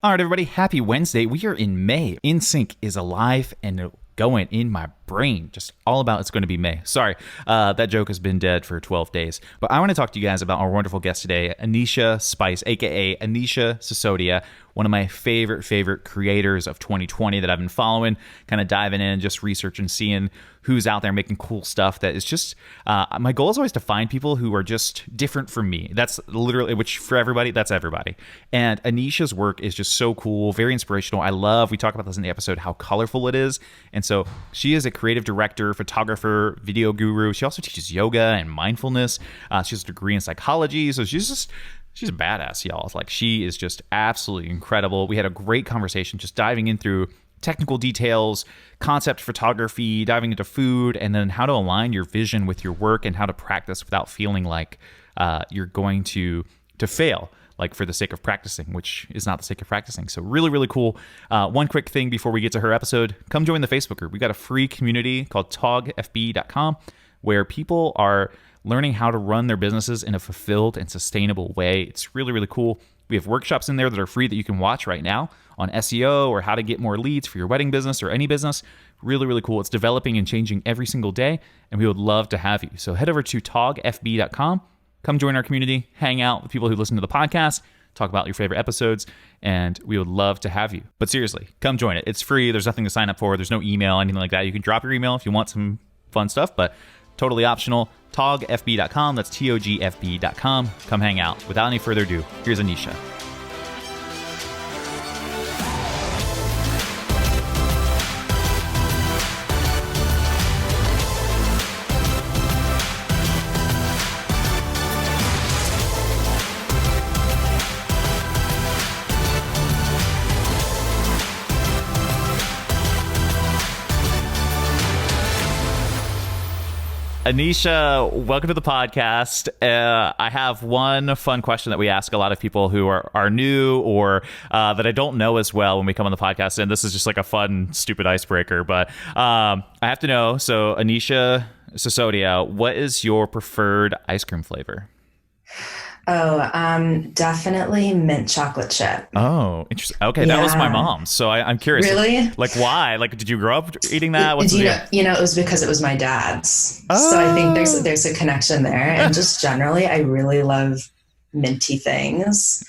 All right, everybody, happy Wednesday. We are in May. InSync is alive and going in my brain. Just all about it's going to be May. Sorry, that joke has been dead for 12 days. But I want to talk to you guys about our wonderful guest today, Anisha Spice, a.k.a. Anisha Sisodia, one of my favorite creators of 2020 that I've been following, kind of diving in, just researching, seeing who's out there making cool stuff that is just, my goal is always to find people who are just different from me. That's literally, which for everybody, that's everybody. And Anisha's work is just so cool, very inspirational. We talk about this in the episode, how colorful it is. And so she is a creative director, photographer, video guru. She also teaches yoga and mindfulness. She has a degree in psychology. So she's a badass, y'all. Like, she is just absolutely incredible. We had a great conversation just diving in through technical details, concept photography, diving into food, and then how to align your vision with your work and how to practice without feeling like you're going to fail, like for the sake of practicing, which is not the sake of practicing. So really cool. One quick thing before we get to her episode, come join the Facebook group. We got a free community called togfb.com where people are learning how to run their businesses in a fulfilled and sustainable way. It's really cool. We have workshops in there that are free that you can watch right now on SEO or how to get more leads for your wedding business or any business. Really cool. It's developing and changing every single day, and we would love to have you. So head over to togfb.com, come join our community, hang out with people who listen to the podcast, talk about your favorite episodes, and we would love to have you. But seriously, come join it. It's free. There's nothing to sign up for. There's no email, anything like that. You can drop your email if you want some fun stuff, but totally optional. togfb.com. That's togfb.com. Come hang out. Without any further ado, here's Anisha. Anisha, welcome to the podcast. I have one fun question that we ask a lot of people who are new or that I don't know as well when we come on the podcast. And this is just like a fun, stupid icebreaker. But I have to know, so Anisha Sisodia, what is your preferred ice cream flavor? Definitely mint chocolate chip. Oh, interesting. Okay, yeah. That was my mom's. So I'm curious. Really? Like, why? Like, did you grow up eating that? It was because it was my dad's. Oh. So I think there's a connection there. And just generally, I really love minty things.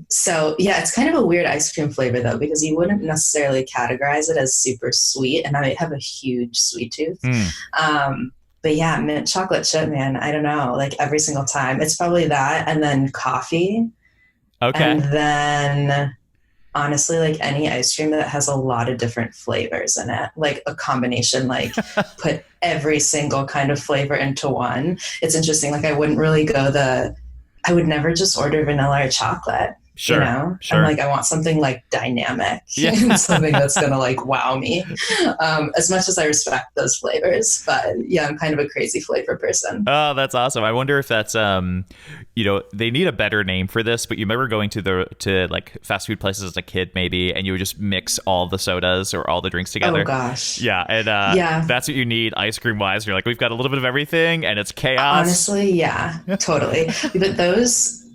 So yeah, it's kind of a weird ice cream flavor though, because you wouldn't necessarily categorize it as super sweet. And I have a huge sweet tooth. But yeah, mint chocolate chip, man. I don't know. Like every single time. It's probably that and then coffee. Okay. And then honestly, like any ice cream that has a lot of different flavors in it. Like a combination, like put every single kind of flavor into one. It's interesting. Like I would never just order vanilla or chocolate. Sure. You know? Sure. I'm like, I want something like dynamic, yeah. something that's going to like wow me. As much as I respect those flavors, but yeah, I'm kind of a crazy flavor person. Oh, that's awesome. I wonder if that's, they need a better name for this, but you remember going to like fast food places as a kid maybe, and you would just mix all the sodas or all the drinks together. Oh gosh. Yeah. And yeah. That's what you need ice cream wise. You're like, we've got a little bit of everything and it's chaos. Honestly, yeah, totally. But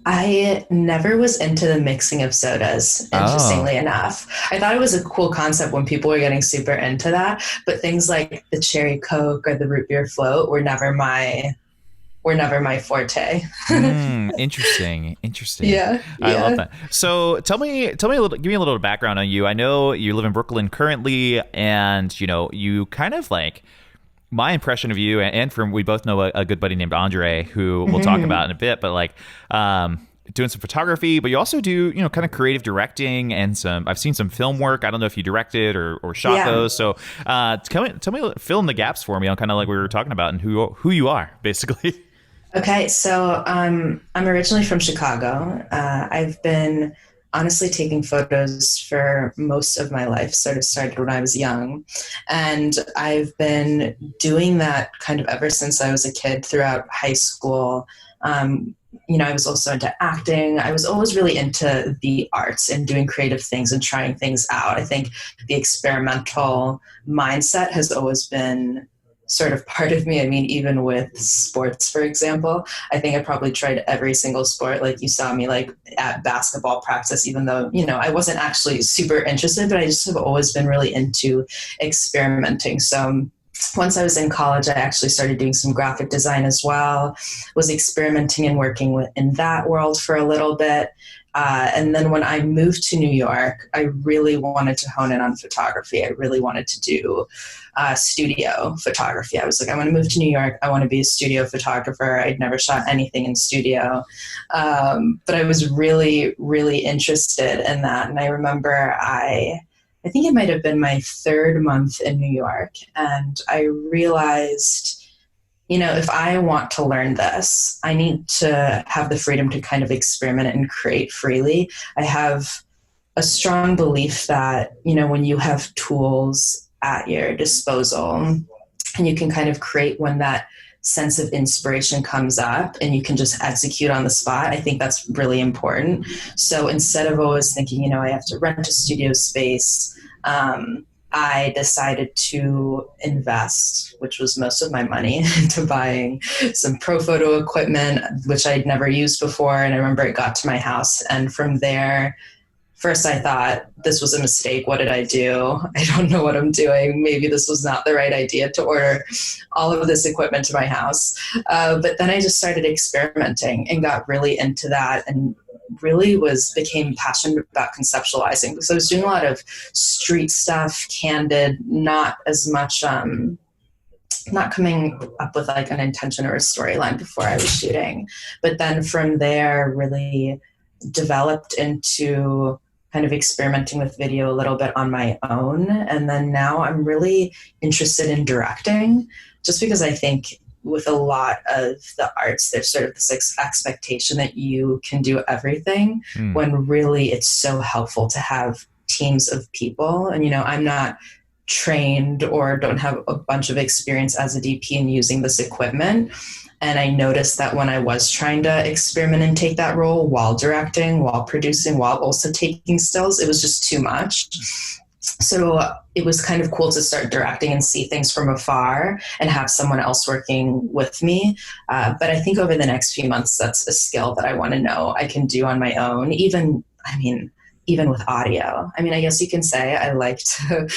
I never was into the mixing of sodas, interestingly enough. I thought it was a cool concept when people were getting super into that, but things like the cherry Coke or the root beer float were never my forte. Interesting. Yeah. I love that. So tell me give me a little background on you. I know you live in Brooklyn currently, and you kind of like, my impression of you, and from we both know a good buddy named Andre, who we'll talk about in a bit, but like doing some photography, but you also do, kind of creative directing and I've seen some film work. I don't know if you directed or shot those. So tell me, fill in the gaps for me on kind of like we were talking about and who you are, basically. Okay. So I'm originally from Chicago. I've been honestly taking photos for most of my life, sort of started when I was young. And I've been doing that kind of ever since I was a kid throughout high school. I was also into acting. I was always really into the arts and doing creative things and trying things out. I think the experimental mindset has always been sort of part of me. I mean, even with sports, for example, I think I probably tried every single sport. Like you saw me like at basketball practice, even though, you know, I wasn't actually super interested, but I just have always been really into experimenting. So once I was in college, I actually started doing some graphic design as well, was experimenting and working in that world for a little bit. And then when I moved to New York, I really wanted to hone in on photography. I really wanted to do studio photography. I was like, I want to move to New York. I want to be a studio photographer. I'd never shot anything in studio. But I was really, really interested in that. And I remember I think it might have been my third month in New York. And I realized, you know, if I want to learn this, I need to have the freedom to kind of experiment and create freely. I have a strong belief that, you know, when you have tools at your disposal and you can kind of create when that sense of inspiration comes up and you can just execute on the spot, I think that's really important. So instead of always thinking, you know, I have to rent a studio space, I decided to invest, which was most of my money, into buying some pro photo equipment, which I'd never used before. And I remember it got to my house. And from there, first I thought, this was a mistake. What did I do? I don't know what I'm doing. Maybe this was not the right idea to order all of this equipment to my house. But then I just started experimenting and got really into that, and really became passionate about conceptualizing, because I was doing a lot of street stuff, candid, not as much, not coming up with like an intention or a storyline before I was shooting. But then from there, really developed into kind of experimenting with video a little bit on my own. And then now I'm really interested in directing, just because I think with a lot of the arts, there's sort of this expectation that you can do everything, when really it's so helpful to have teams of people. And, you know, I'm not trained or don't have a bunch of experience as a DP in using this equipment. And I noticed that when I was trying to experiment and take that role while directing, while producing, while also taking stills, it was just too much. So it was kind of cool to start directing and see things from afar and have someone else working with me. But I think over the next few months, that's a skill that I want to know I can do on my own, even with audio. I mean, I guess you can say I like to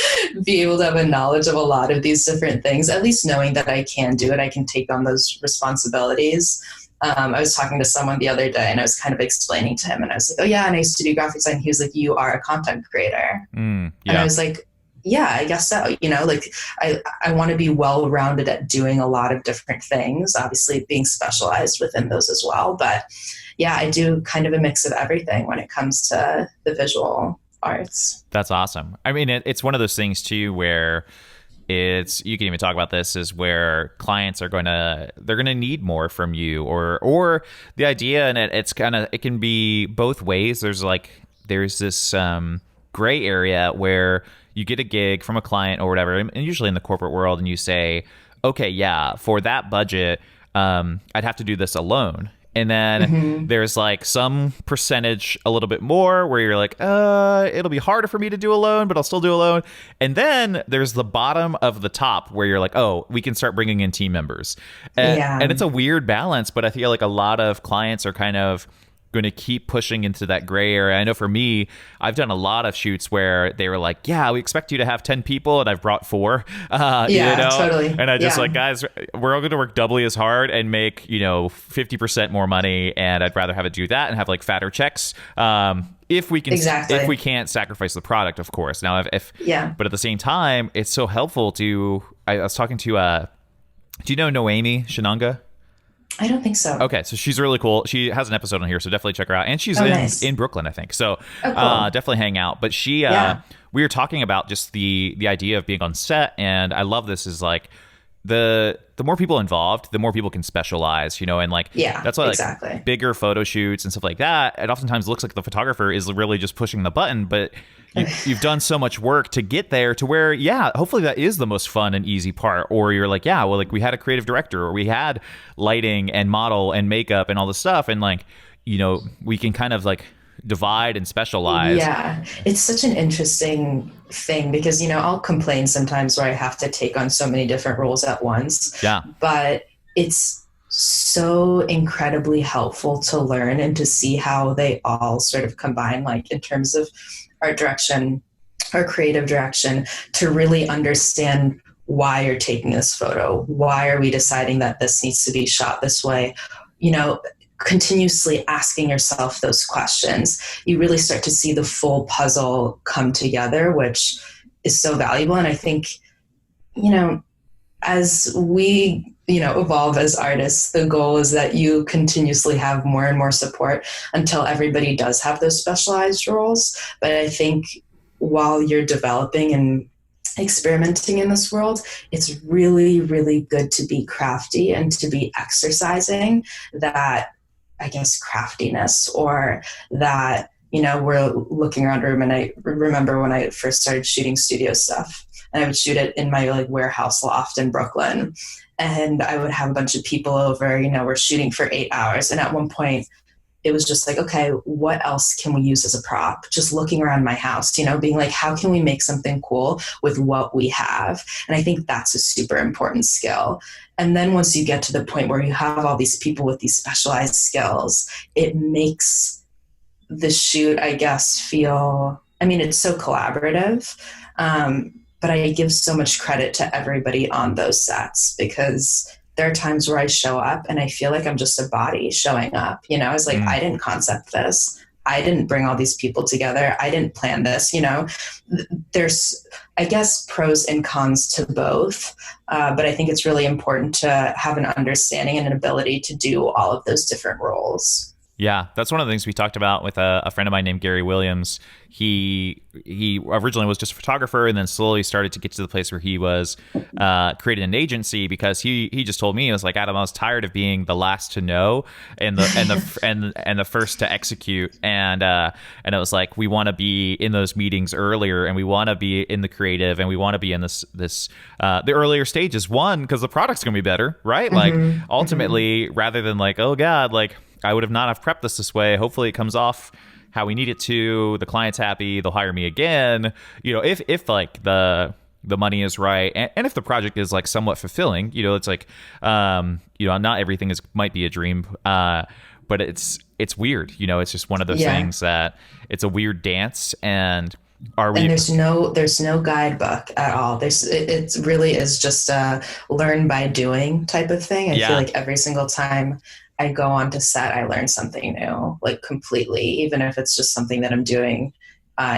be able to have a knowledge of a lot of these different things, at least knowing that I can do it. I can take on those responsibilities. I was talking to someone the other day and I was kind of explaining to him, and I was like, oh yeah, and I used to do graphic design. He was like, you are a content creator. And I was like, yeah, I guess so. You know, like I want to be well-rounded at doing a lot of different things, obviously being specialized within those as well. But yeah, I do kind of a mix of everything when it comes to the visual arts. That's awesome. I mean, it's one of those things too, where you can even talk about this, is where clients they're going to need more from you, or the idea, and it can be both ways. There's this gray area where you get a gig from a client or whatever, and usually in the corporate world, and you say, okay, yeah, for that budget, I'd have to do this alone. And then there's like some percentage a little bit more where you're like, it'll be harder for me to do alone, but I'll still do alone. And then there's the bottom of the top where you're like, oh, we can start bringing in team members. And it's a weird balance, but I feel like a lot of clients are kind of going to keep pushing into that gray area. I know for me, I've done a lot of shoots where they were like, yeah, we expect you to have 10 people, and I've brought 4. Totally. And I just like, guys, we're all going to work doubly as hard and make, 50% more money. And I'd rather have it do that and have like fatter checks. If we can't sacrifice the product, of course. Now, but at the same time, it's so helpful I was talking to, do you know Noemi Shinanga? I don't think so. Okay, so she's really cool. She has an episode on here, so definitely check her out. And she's in Brooklyn, I think. So cool. Definitely hang out. But we were talking about just the idea of being on set, and I love this is like the more people involved, the more people can specialize, and like that's why like bigger photo shoots and stuff like that, it oftentimes looks like the photographer is really just pushing the button, but you've done so much work to get there to where, hopefully that is the most fun and easy part. Or you're like, like we had a creative director, or we had lighting and model and makeup and all this stuff. And like, we can kind of like divide and specialize. Yeah, it's such an interesting thing because, I'll complain sometimes where I have to take on so many different roles at once, Yeah. but it's so incredibly helpful to learn and to see how they all sort of combine, like in terms of art direction or creative direction, to really understand why you're taking this photo. Why are we deciding that this needs to be shot this way? Continuously asking yourself those questions, you really start to see the full puzzle come together, which is so valuable. And I think, as we, evolve as artists, the goal is that you continuously have more and more support until everybody does have those specialized roles. But I think while you're developing and experimenting in this world, it's really, really good to be crafty and to be exercising that, I guess, craftiness, or that, we're looking around a room. And I remember when I first started shooting studio stuff, and I would shoot it in my warehouse loft in Brooklyn. And I would have a bunch of people over, we're shooting for 8 hours. And at one point it was just like, okay, what else can we use as a prop? Just looking around my house, being like, how can we make something cool with what we have? And I think that's a super important skill. And then once you get to the point where you have all these people with these specialized skills, it makes the shoot, I guess, feel, it's so collaborative. But I give so much credit to everybody on those sets, because there are times where I show up and I feel like I'm just a body showing up. I was like, I didn't concept this. I didn't bring all these people together. I didn't plan this. There's, I guess, pros and cons to both. But I think it's really important to have an understanding and an ability to do all of those different roles. Yeah, that's one of the things we talked about with a friend of mine named Gary Williams. He originally was just a photographer, and then slowly started to get to the place where he was creating an agency, because he just told me, he was like, Adam, I was tired of being the last to know and the first to execute, and it was like, we want to be in those meetings earlier, and we want to be in the creative, and we want to be in this the earlier stages. One, because the product's gonna be better, right? Like ultimately, rather than like, oh God, like, I would have not have prepped this way. Hopefully it comes off how we need it to. The client's happy. They'll hire me again. If like the money is right, and if the project is like somewhat fulfilling, it's like, not everything might be a dream, but it's weird. It's just one of those things that it's a weird dance. And there's no guidebook at all. It really is just a learn by doing type of thing. I feel like every single time I go on to set, I learn something new, like completely, even if it's just something that I'm doing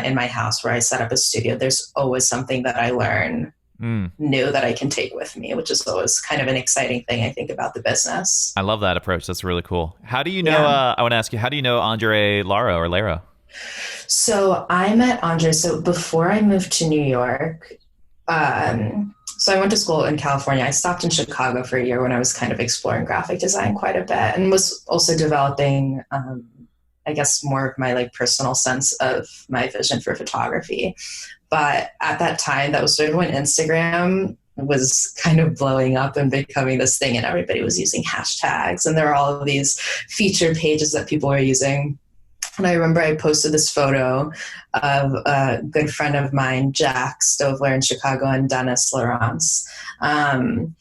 in my house where I set up a studio. There's always something that I learn new that I can take with me, which is always kind of an exciting thing, I think, about the business. I love that approach. That's really cool. How do you know, I want to ask you, how do you know Andre Lara? So I met Andre. So before I moved to New York, so I went to school in California. I stopped in Chicago for a year when I was kind of exploring graphic design quite a bit, and was also developing, I guess, more of my personal sense of my vision for photography. But at that time, that was sort of when Instagram was kind of blowing up and becoming this thing, and everybody was using hashtags, and there were all of these featured pages that people were using. And I remember I posted this photo of a good friend of mine, Jack Stovler in Chicago, and Dennis Laurence. And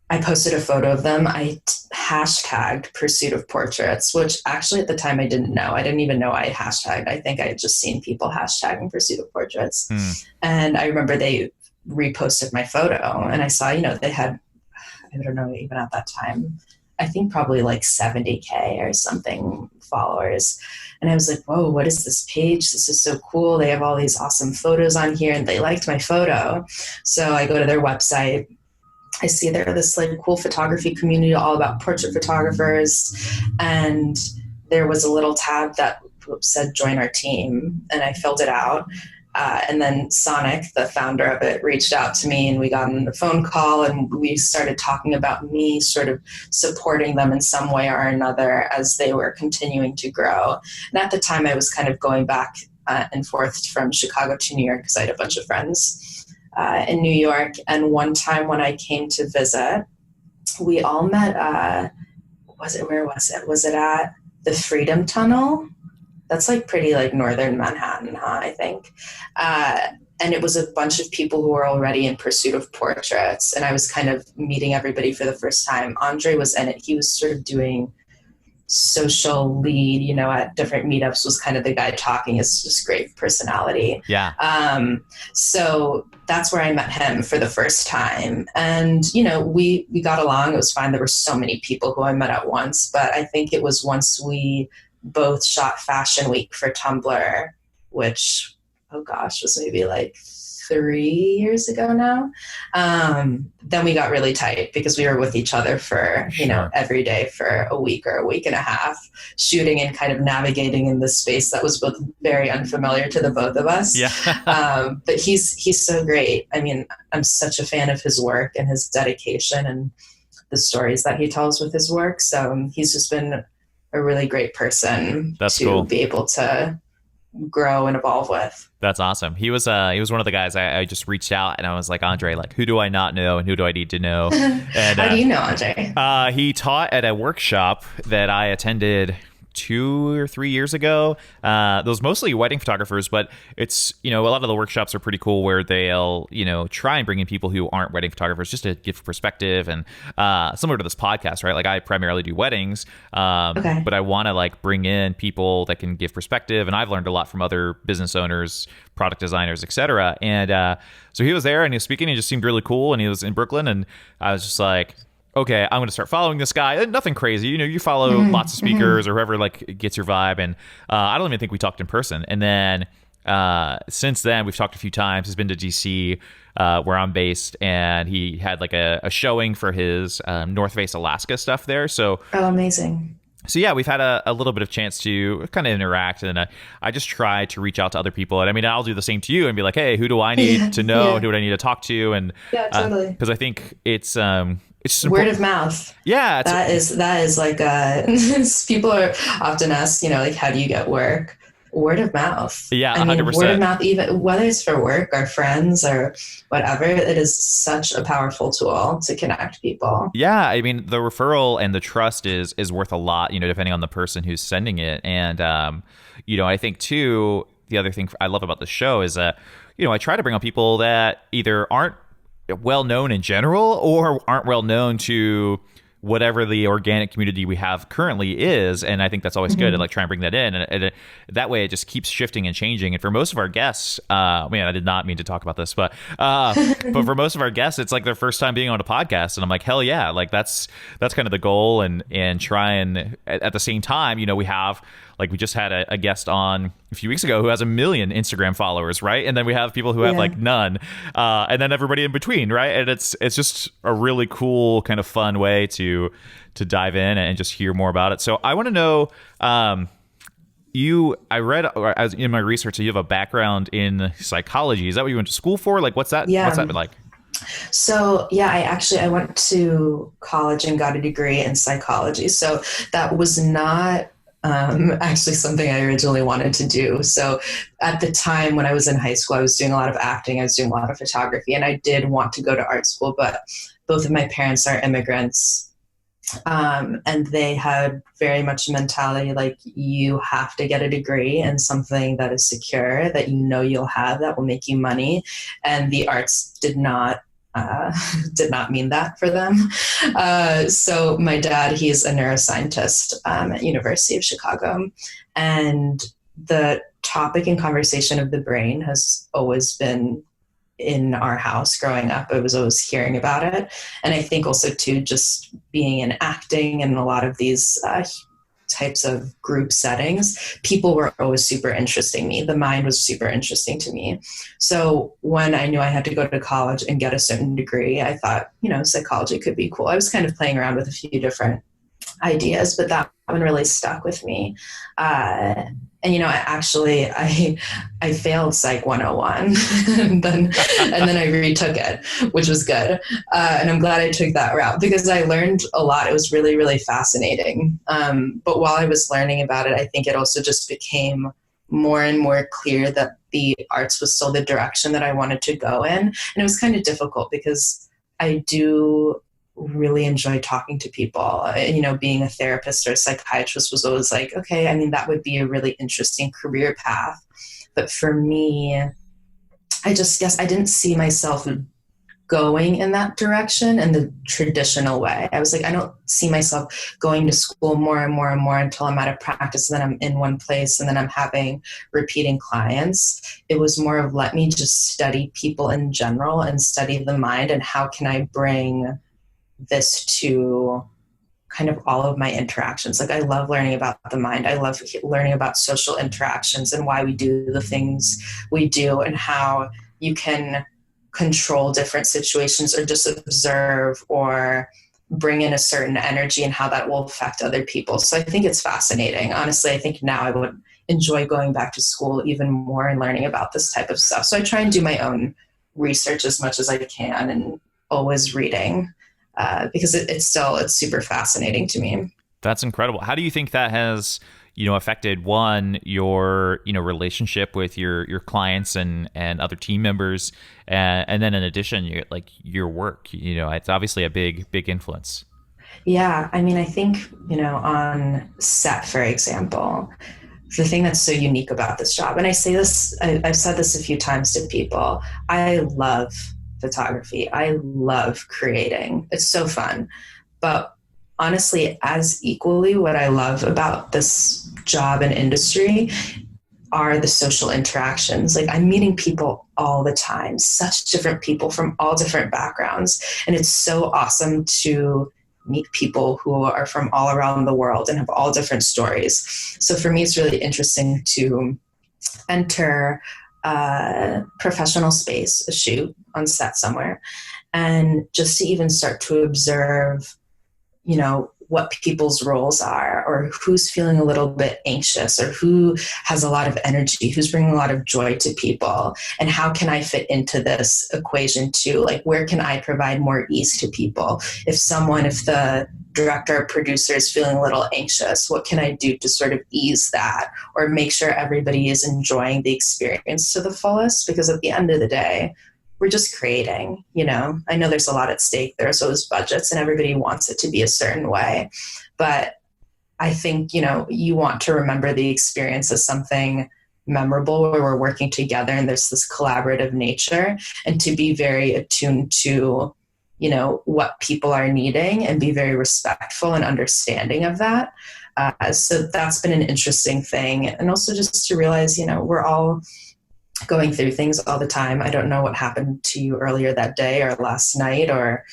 I posted a photo of them. I hashtagged Pursuit of Portraits, which actually at the time I didn't know. I didn't even know I hashtagged. I think I had just seen people hashtagging Pursuit of Portraits. And I remember they reposted my photo, and I saw, they had, I don't know, even at that time, I think probably 70K or something followers. And I was like, whoa, what is this page? This is so cool. They have all these awesome photos on here, and they liked my photo. So I go to their website. I see they're this cool photography community all about portrait photographers. And there was a little tab that said join our team, and I filled it out. And then Sonic, the founder of it, reached out to me, and we got on a phone call, and we started talking about me sort of supporting them in some way or another as they were continuing to grow. And at the time I was kind of going back and forth from Chicago to New York because I had a bunch of friends in New York. And one time when I came to visit, we all met, where was it? Was it at the Freedom Tunnel. That's like pretty like northern Manhattan, huh, I think. And it was a bunch of people who were already in pursuit of portraits. And I was kind of meeting everybody for the first time. Andre was in it. He was sort of doing social lead, at different meetups, was kind of the guy talking. His just great personality. Yeah. So that's where I met him for the first time. And, we got along. It was fine. There were so many people who I met at once, but I think it was once we both shot Fashion Week for Tumblr, which, oh gosh, was maybe like 3 years ago now. Then we got really tight because we were with each other for, every day for a week or a week and a half, shooting and kind of navigating in this space that was both very unfamiliar to the both of us. Yeah. But he's so great. I mean, I'm such a fan of his work and his dedication and the stories that he tells with his work. So he's just been a really great person be able to grow and evolve with. That's awesome. He was one of the guys I just reached out and I was like, Andre, like, who do I not know and who do I need to know? And, how do you know Andre? He taught at a workshop that I attended 2 or 3 years ago. Those mostly wedding photographers, but it's, a lot of the workshops are pretty cool where they'll, try and bring in people who aren't wedding photographers just to give perspective and similar to this podcast, right? Like I primarily do weddings, but I want to like bring in people that can give perspective. And I've learned a lot from other business owners, product designers, etc. And so he was there and he was speaking. He just seemed really cool. And he was in Brooklyn. And I was just like, okay, I'm going to start following this guy. Nothing crazy. You follow lots of speakers or whoever like gets your vibe. And I don't even think we talked in person. And then since then, we've talked a few times. He's been to DC where I'm based. And he had like a showing for his North Face Alaska stuff there. So amazing. So yeah, we've had a little bit of chance to kind of interact, and I just try to reach out to other people. And I mean, I'll do the same to you and be like, hey, who do I need to know? Who do I need to talk to? And totally. Because I think it's word of mouth. Yeah, that is like people are often asked, like, how do you get work? Word of mouth. Yeah, 100%. I mean, word of mouth, even whether it's for work or friends or whatever, it is such a powerful tool to connect people. Yeah, I mean, the referral and the trust is worth a lot, depending on the person who's sending it. And I think too, the other thing I love about the show is that I try to bring on people that either aren't well known in general or aren't well known to whatever the organic community we have currently is. And I think that's always good to like try and bring that in. And that way it just keeps shifting and changing. And for most of our guests, I did not mean to talk about this, but for most of our guests, it's like their first time being on a podcast. And I'm like, hell yeah. Like that's kind of the goal and try and at the same time, we have, like we just had a guest on a few weeks ago who has 1 million Instagram followers, right? And then we have people who have like none, and then everybody in between, right? And it's just a really cool kind of fun way to dive in and just hear more about it. So I want to know, I read as in my research that you have a background in psychology. Is that what you went to school for? Like, what's that? What's that been like? So I went to college and got a degree in psychology. So that was not actually something I originally wanted to do. So at the time when I was in high school, I was doing a lot of acting, I was doing a lot of photography, and I did want to go to art school, but both of my parents are immigrants. And they had very much a mentality like you have to get a degree in something that is secure, that you'll have, that will make you money. And the arts did not mean that for them. So my dad, he's a neuroscientist at University of Chicago. And the topic and conversation of the brain has always been in our house growing up. I was always hearing about it. And I think also too, just being in acting and a lot of these types of group settings, people were always super interesting me. The mind was super interesting to me. So when I knew I had to go to college and get a certain degree, I thought, psychology could be cool. I was kind of playing around with a few different ideas, but that one really stuck with me. And I failed Psych 101 and then I retook it, which was good. And I'm glad I took that route because I learned a lot. It was really, really fascinating. But while I was learning about it, I think it also just became more and more clear that the arts was still the direction that I wanted to go in. And it was kind of difficult because I do really enjoy talking to people. Being a therapist or a psychiatrist was always like, okay, I mean, that would be a really interesting career path. But for me, I just guess I didn't see myself going in that direction in the traditional way. I was like, I don't see myself going to school more and more and more until I'm out of practice, and then I'm in one place, and then I'm having repeating clients. It was more of, let me just study people in general and study the mind, and how can I bring this to kind of all of my interactions. Like, I love learning about the mind. I love learning about social interactions and why we do the things we do, and how you can control different situations or just observe or bring in a certain energy and how that will affect other people. So I think it's fascinating. Honestly, I think now I would enjoy going back to school even more and learning about this type of stuff. So I try and do my own research as much as I can, and always reading, because it's super fascinating to me. That's incredible. How do you think that has, affected, one, your, relationship with your clients and other team members, and then in addition, your work? It's obviously a big influence. Yeah, I mean, I think, on set, for example, the thing that's so unique about this job, and I say this, I've said this a few times to people, I love photography. I love creating. It's so fun. But honestly, as equally, what I love about this job and industry are the social interactions. Like, I'm meeting people all the time, such different people from all different backgrounds. And it's so awesome to meet people who are from all around the world and have all different stories. So for me, it's really interesting to enter a professional space, a shoot on set somewhere, and just to even start to observe, what people's roles are, or who's feeling a little bit anxious, or who has a lot of energy, who's bringing a lot of joy to people, and how can I fit into this equation too? Like, where can I provide more ease to people? If the director or producer is feeling a little anxious, what can I do to sort of ease that, or make sure everybody is enjoying the experience to the fullest? Because at the end of the day, we're just creating, I know there's a lot at stake. There's always budgets and everybody wants it to be a certain way. But I think, you want to remember the experience as something memorable, where we're working together and there's this collaborative nature, and to be very attuned to, what people are needing, and be very respectful and understanding of that. So that's been an interesting thing. And also just to realize, we're all going through things all the time. I don't know what happened to you earlier that day or last night, or,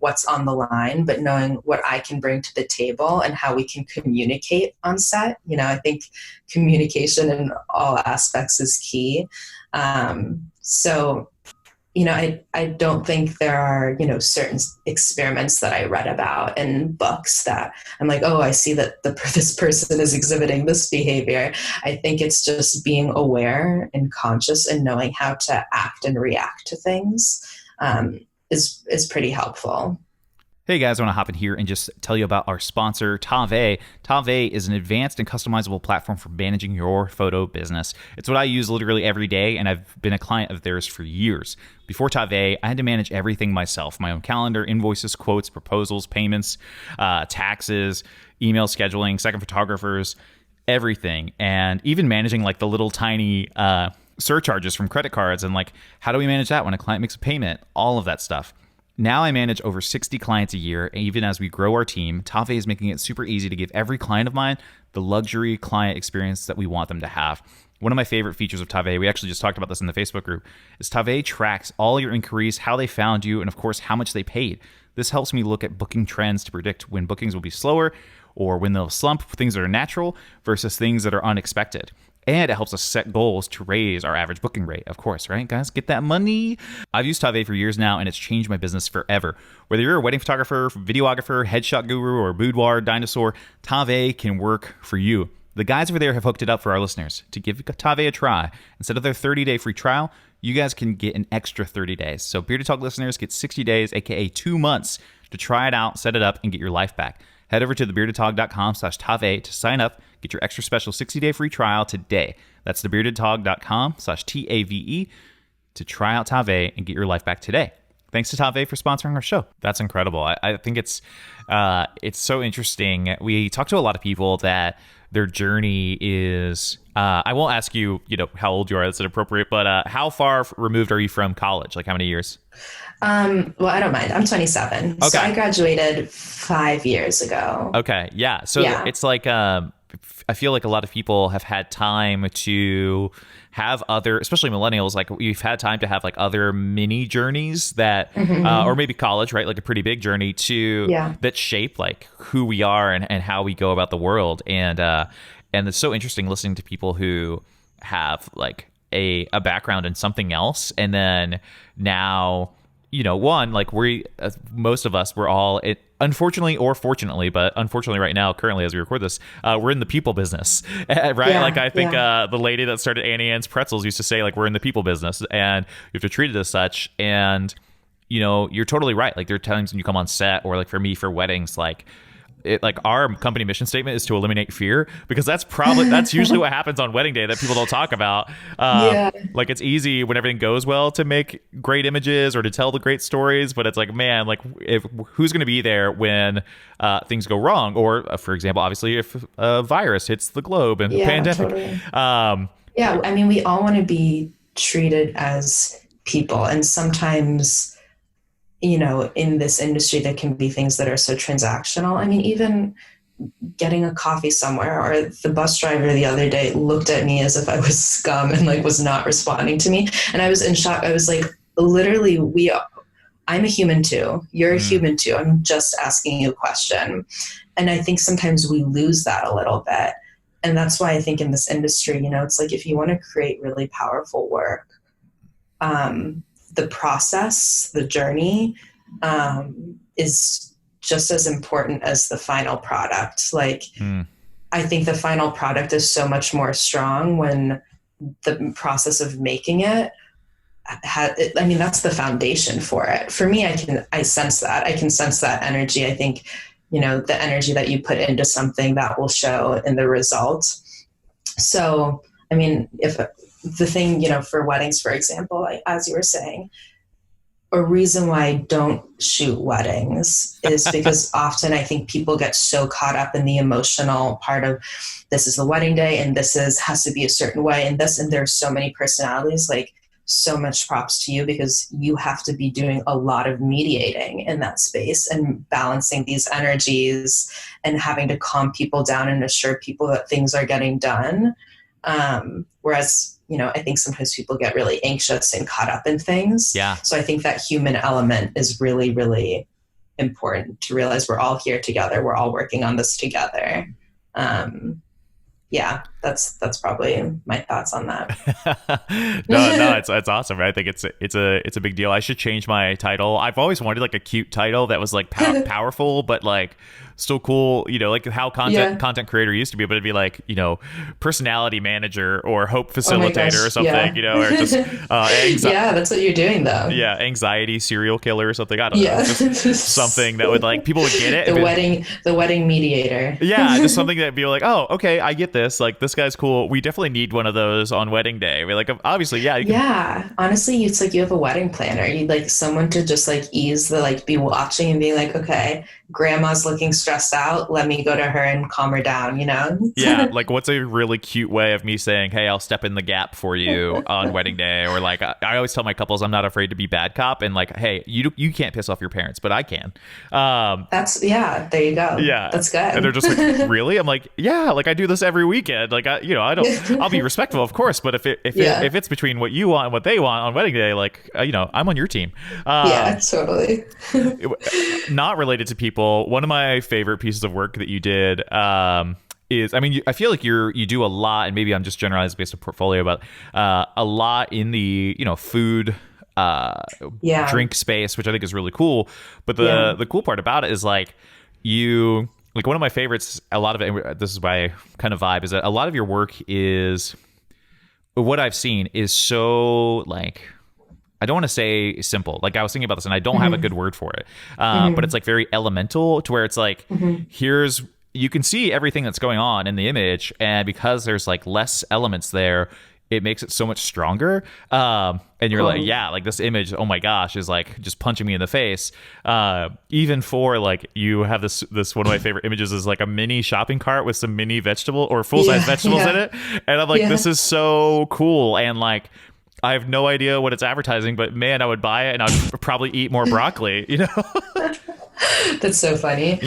what's on the line, but knowing what I can bring to the table and how we can communicate on set. I think communication in all aspects is key. So, I don't think there are, certain experiments that I read about in books that I'm like, oh, I see that this person is exhibiting this behavior. I think it's just being aware and conscious and knowing how to act and react to things is pretty helpful. Hey guys, I want to hop in here and just tell you about our sponsor, Tave. Tave is an advanced and customizable platform for managing your photo business. It's what I use literally every day, and I've been a client of theirs for years. Before Tave, I had to manage everything myself: my own calendar, invoices, quotes, proposals, payments, taxes, email scheduling, second photographers, everything. And even managing like the little tiny surcharges from credit cards, and like, how do we manage that when a client makes a payment? All of that stuff. Now I manage over 60 clients a year, and even as we grow our team, Tave is making it super easy to give every client of mine the luxury client experience that we want them to have. One of my favorite features of Tave, we actually just talked about this in the Facebook group, is Tave tracks all your inquiries, how they found you, and of course, how much they paid. This helps me look at booking trends to predict when bookings will be slower, or when they'll slump, things that are natural versus things that are unexpected. And it helps us set goals to raise our average booking rate, of course, right, guys? Get that money. I've used Tave for years now, and it's changed my business forever. Whether you're a wedding photographer, videographer, headshot guru, or boudoir dinosaur, Tave can work for you. The guys over there have hooked it up for our listeners. To give Tave a try, instead of their 30-day free trial, you guys can get an extra 30 days. So Bearded Tog listeners get 60 days, aka 2 months, to try it out, set it up, and get your life back. Head over to thebeardedtog.com/Tave to sign up. Get your extra special 60-day free trial today. That's thebeardedtog.com/TAVE to try out Tave and get your life back today. Thanks to Tave for sponsoring our show. That's incredible. I think it's so interesting. We talk to a lot of people that their journey is, I won't ask you, how old you are. That's inappropriate. But how far removed are you from college? Like how many years? Well, I don't mind. I'm 27. Okay. So I graduated 5 years ago. Okay. Yeah. So it's like, I feel like a lot of people have had time to have other, especially millennials, like we've had time to have like other mini journeys that, or maybe college, right? Like a pretty big journey that shape like who we are and how we go about the world. And it's so interesting listening to people who have like a background in something else. And then now, one, like most of us, we're all, unfortunately or fortunately, but unfortunately right now, currently as we record this, we're in the people business, right? Yeah, like I think the lady that started Annie Ann's Pretzels used to say, like, we're in the people business and you have to treat it as such. And, you're totally right. Like there are times when you come on set, or like for me, for weddings, like, our company mission statement is to eliminate fear, because that's usually what happens on wedding day that people don't talk about. Like it's easy when everything goes well to make great images or to tell the great stories, but it's like, man, like who's going to be there when things go wrong? Or for example, obviously if a virus hits the globe and pandemic. Totally. I mean, we all want to be treated as people, and sometimes in this industry, there can be things that are so transactional. I mean, even getting a coffee somewhere, or the bus driver the other day looked at me as if I was scum and like was not responding to me. And I was in shock. I was like, literally, I'm a human too. You're a human too. I'm just asking you a question. And I think sometimes we lose that a little bit. And that's why I think in this industry, it's like, if you want to create really powerful work, the process, the journey, is just as important as the final product. Like, I think the final product is so much more strong when the process of making it that's the foundation for it. For me, I sense that. I can sense that energy. I think, the energy that you put into something, that will show in the result. So, I mean, if the thing, for weddings, for example, like, as you were saying, a reason why I don't shoot weddings is because often I think people get so caught up in the emotional part of, this is the wedding day and has to be a certain way and there's so many personalities. Like, so much props to you, because you have to be doing a lot of mediating in that space and balancing these energies and having to calm people down and assure people that things are getting done. Whereas, I think sometimes people get really anxious and caught up in things. Yeah. So I think that human element is really, really important to realize. We're all here together. We're all working on this together. That's probably my thoughts on that. No, it's awesome. I think it's a big deal. I should change my title. I've always wanted like a cute title that was like powerful, but like still cool, like how content creator used to be, but it'd be like, personality manager or hope facilitator or something, or just that's what you're doing though. Yeah, anxiety serial killer or something. I don't know. Just something that would like people would get it. The wedding mediator. Yeah, just something that'd be like, oh, okay, I get this. Like, this guy's cool. We definitely need one of those on wedding day. We're like, obviously, yeah. Honestly, it's like you have a wedding planner. You'd like someone to just like ease the, like, be watching and be like, okay, grandma's looking stressed out. Let me go to her and calm her down, Yeah, like what's a really cute way of me saying, hey, I'll step in the gap for you on wedding day? Or like, I always tell my couples, I'm not afraid to be bad cop. And like, hey, you can't piss off your parents, but I can. There you go. Yeah. That's good. And they're just like, really? I'm like, yeah, like I do this every weekend. Like, I'll be respectful, of course. But if it's between what you want and what they want on wedding day, like, I'm on your team. Yeah, totally. Not related to people. One of my favorite pieces of work that you did, is, I feel like you do a lot, and maybe I'm just generalizing based on portfolio, but a lot in the, food, drink space, which I think is really cool. But the cool part about it is like like one of my favorites, a lot of it, this is my kind of vibe, is that a lot of your work is, what I've seen is so like, I don't want to say simple. Like I was thinking about this and I don't have a good word for it. But it's like very elemental, to where it's like, you can see everything that's going on in the image. And because there's like less elements there, it makes it so much stronger. And you're like, yeah, like this image, oh my gosh, is like just punching me in the face. Even for like, you have this one of my favorite images is like a mini shopping cart with some mini vegetable or full-size vegetables in it. And I'm like, this is so cool. And like, I have no idea what it's advertising, but man, I would buy it and I'd probably eat more broccoli, you know? That's so funny.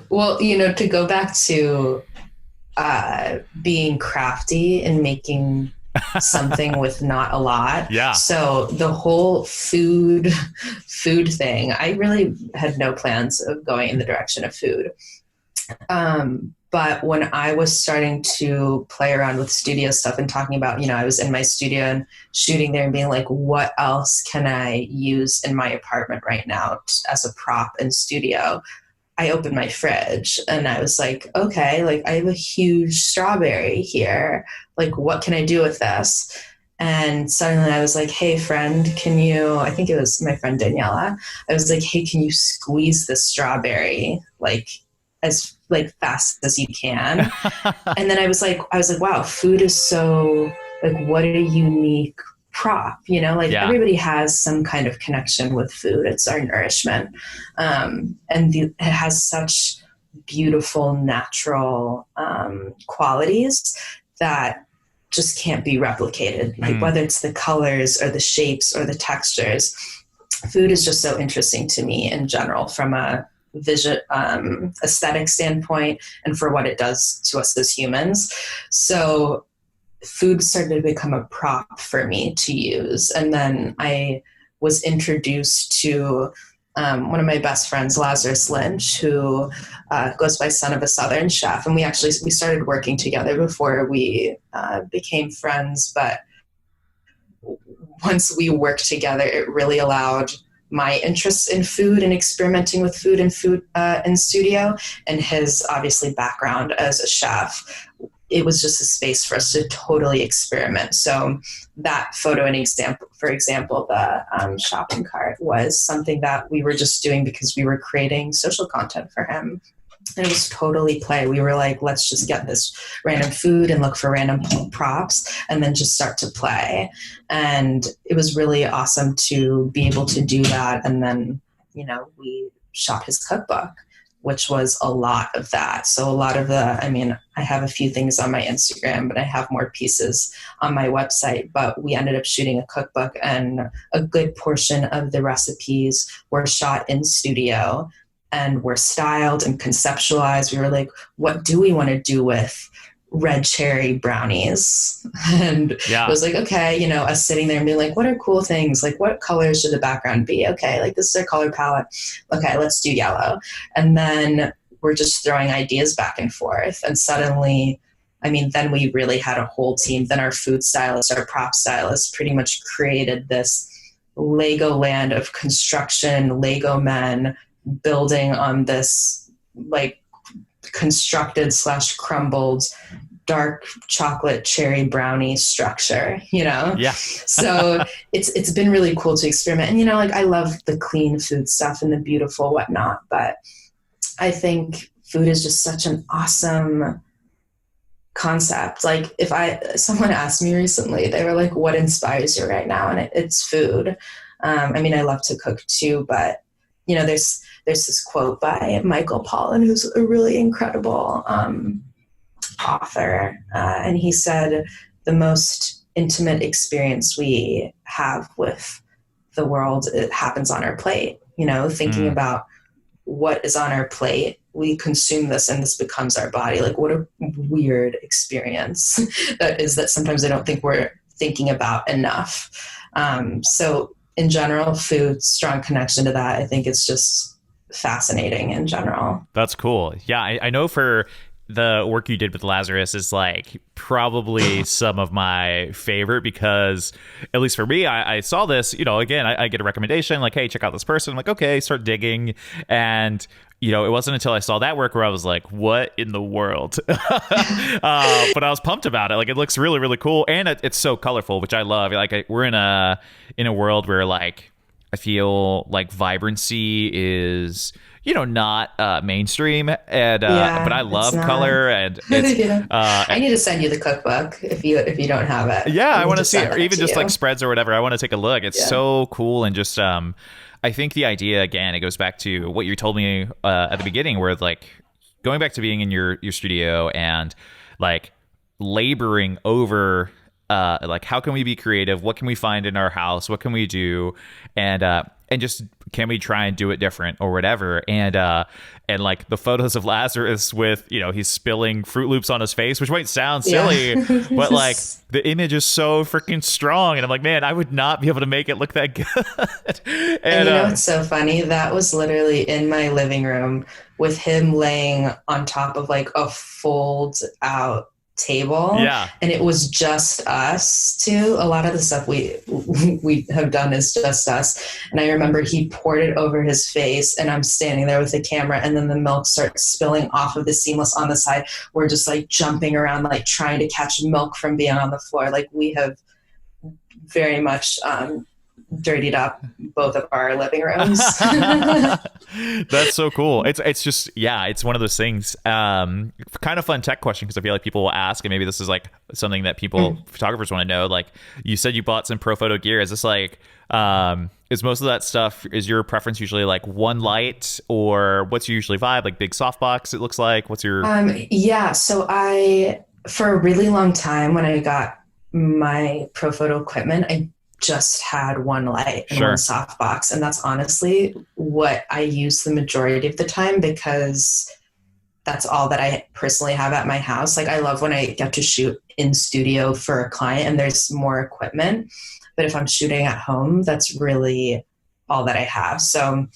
Well, you know, to go back to being crafty and making something with not a lot. Yeah. So the whole food thing, I really had no plans of going in the direction of food. But when I was starting to play around with studio stuff and talking about, you know, I was in my studio and shooting there and being like, what else can I use in my apartment right now as a prop in studio? I opened my fridge and I was like, okay, like I have a huge strawberry here. Like, what can I do with this? And suddenly I was like, hey, friend, can you, I think it was my friend Daniela. I was like, hey, can you squeeze the strawberry like as like fast as you can? And then I was like, wow, food is so like, what a unique prop, you know, like everybody has some kind of connection with food. It's our nourishment. It has such beautiful natural qualities that just can't be replicated. Like whether it's the colors or the shapes or the textures, food is just so interesting to me in general from a vision, aesthetic standpoint and for what it does to us as humans. So food started to become a prop for me to use. And then I was introduced to one of my best friends, Lazarus Lynch, who goes by Son of a Southern Chef. And we started working together before we became friends. But once we worked together, it really allowed my interest in food and experimenting with food in studio, and his obviously background as a chef. It was just a space for us to totally experiment. So that photo and example, for example, the shopping cart was something that we were just doing because we were creating social content for him. And it was totally play. We were like, let's just get this random food and look for random props and then just start to play. And it was really awesome to be able to do that. And then, you know, we shot his cookbook, which was a lot of that. So a lot of I have a few things on my Instagram, but I have more pieces on my website. But we ended up shooting a cookbook, and a good portion of the recipes were shot in studio and were styled and conceptualized. We were like, what do we want to do with red cherry brownies? And it was like, okay, you know, us sitting there and being like, what are cool things? Like, what colors should the background be? Okay, like this is our color palette. Okay, let's do yellow. And then we're just throwing ideas back and forth. And suddenly, then we really had a whole team. Then our food stylist, our prop stylist pretty much created this Lego land of construction, Lego men building on this like constructed / crumbled dark chocolate cherry brownie structure, you know? Yeah. So it's been really cool to experiment. And, you know, like I love the clean food stuff and the beautiful whatnot, but I think food is just such an awesome concept. Like if someone asked me recently, they were like, what inspires you right now? And it's food. I love to cook too, but you know, there's this quote by Michael Pollan, who's a really incredible author. And he said, the most intimate experience we have with the world, it happens on our plate. You know, thinking about what is on our plate, we consume this and this becomes our body. Like what a weird experience that sometimes I don't think we're thinking about enough. So in general, food, strong connection to that. I think it's just fascinating in general. That's cool. Yeah, I know for the work you did with Lazarus is like probably some of my favorite because at least for me, I saw this, you know, again, I get a recommendation like, hey, check out this person. I'm like, okay, start digging. And, you know, it wasn't until I saw that work where I was like, what in the world? But I was pumped about it. Like, it looks really, really cool. And it's so colorful, which I love. Like we're in a world where like, I feel like vibrancy is, not mainstream. And but I Yeah, it's love not. color, and it's Yeah. I need to send you the cookbook if you don't have it. yeah, I I need want to to see it, send or that even to just like you. spreads or whatever. I want to take a look. It's Yeah. so cool, and just I think the idea again, it goes back to what you told me at the beginning, where like going back to being in your studio and like laboring over like how can we be creative, what can we find in our house, what can we do, and just can we try and do it different or whatever. And like the photos of Lazarus with he's spilling Fruit Loops on his face, which might sound Yeah. silly, but like the image is so freaking strong, and I'm like, man, I would not be able to make it look that good. And And it's so funny. That was literally in my living room with him laying on top of like a fold out table, yeah. and it was just us too. A lot of the stuff we have done is just us. And I remember he poured it over his face, and I'm standing there with the camera, and then the milk starts spilling off of the seamless on the side. We're just like jumping around, like trying to catch milk from being on the floor. Like we have very much dirtied up both of our living rooms. That's so cool. It's just, yeah, it's one of those things. Kind of fun tech question, because I feel like people will ask, and maybe this is like something that people photographers want to know. Like you said, you bought some pro photo gear. Is this like is most of that stuff, is your preference usually like one light, or what's your usually vibe? Like big softbox, it looks like. What's your Yeah, so I for a really long time when I got my pro photo equipment, I just had one light and one softbox. And that's honestly what I use the majority of the time, because that's all that I personally have at my house. Like I love when I get to shoot in studio for a client and there's more equipment. But if I'm shooting at home, that's really all that I have. So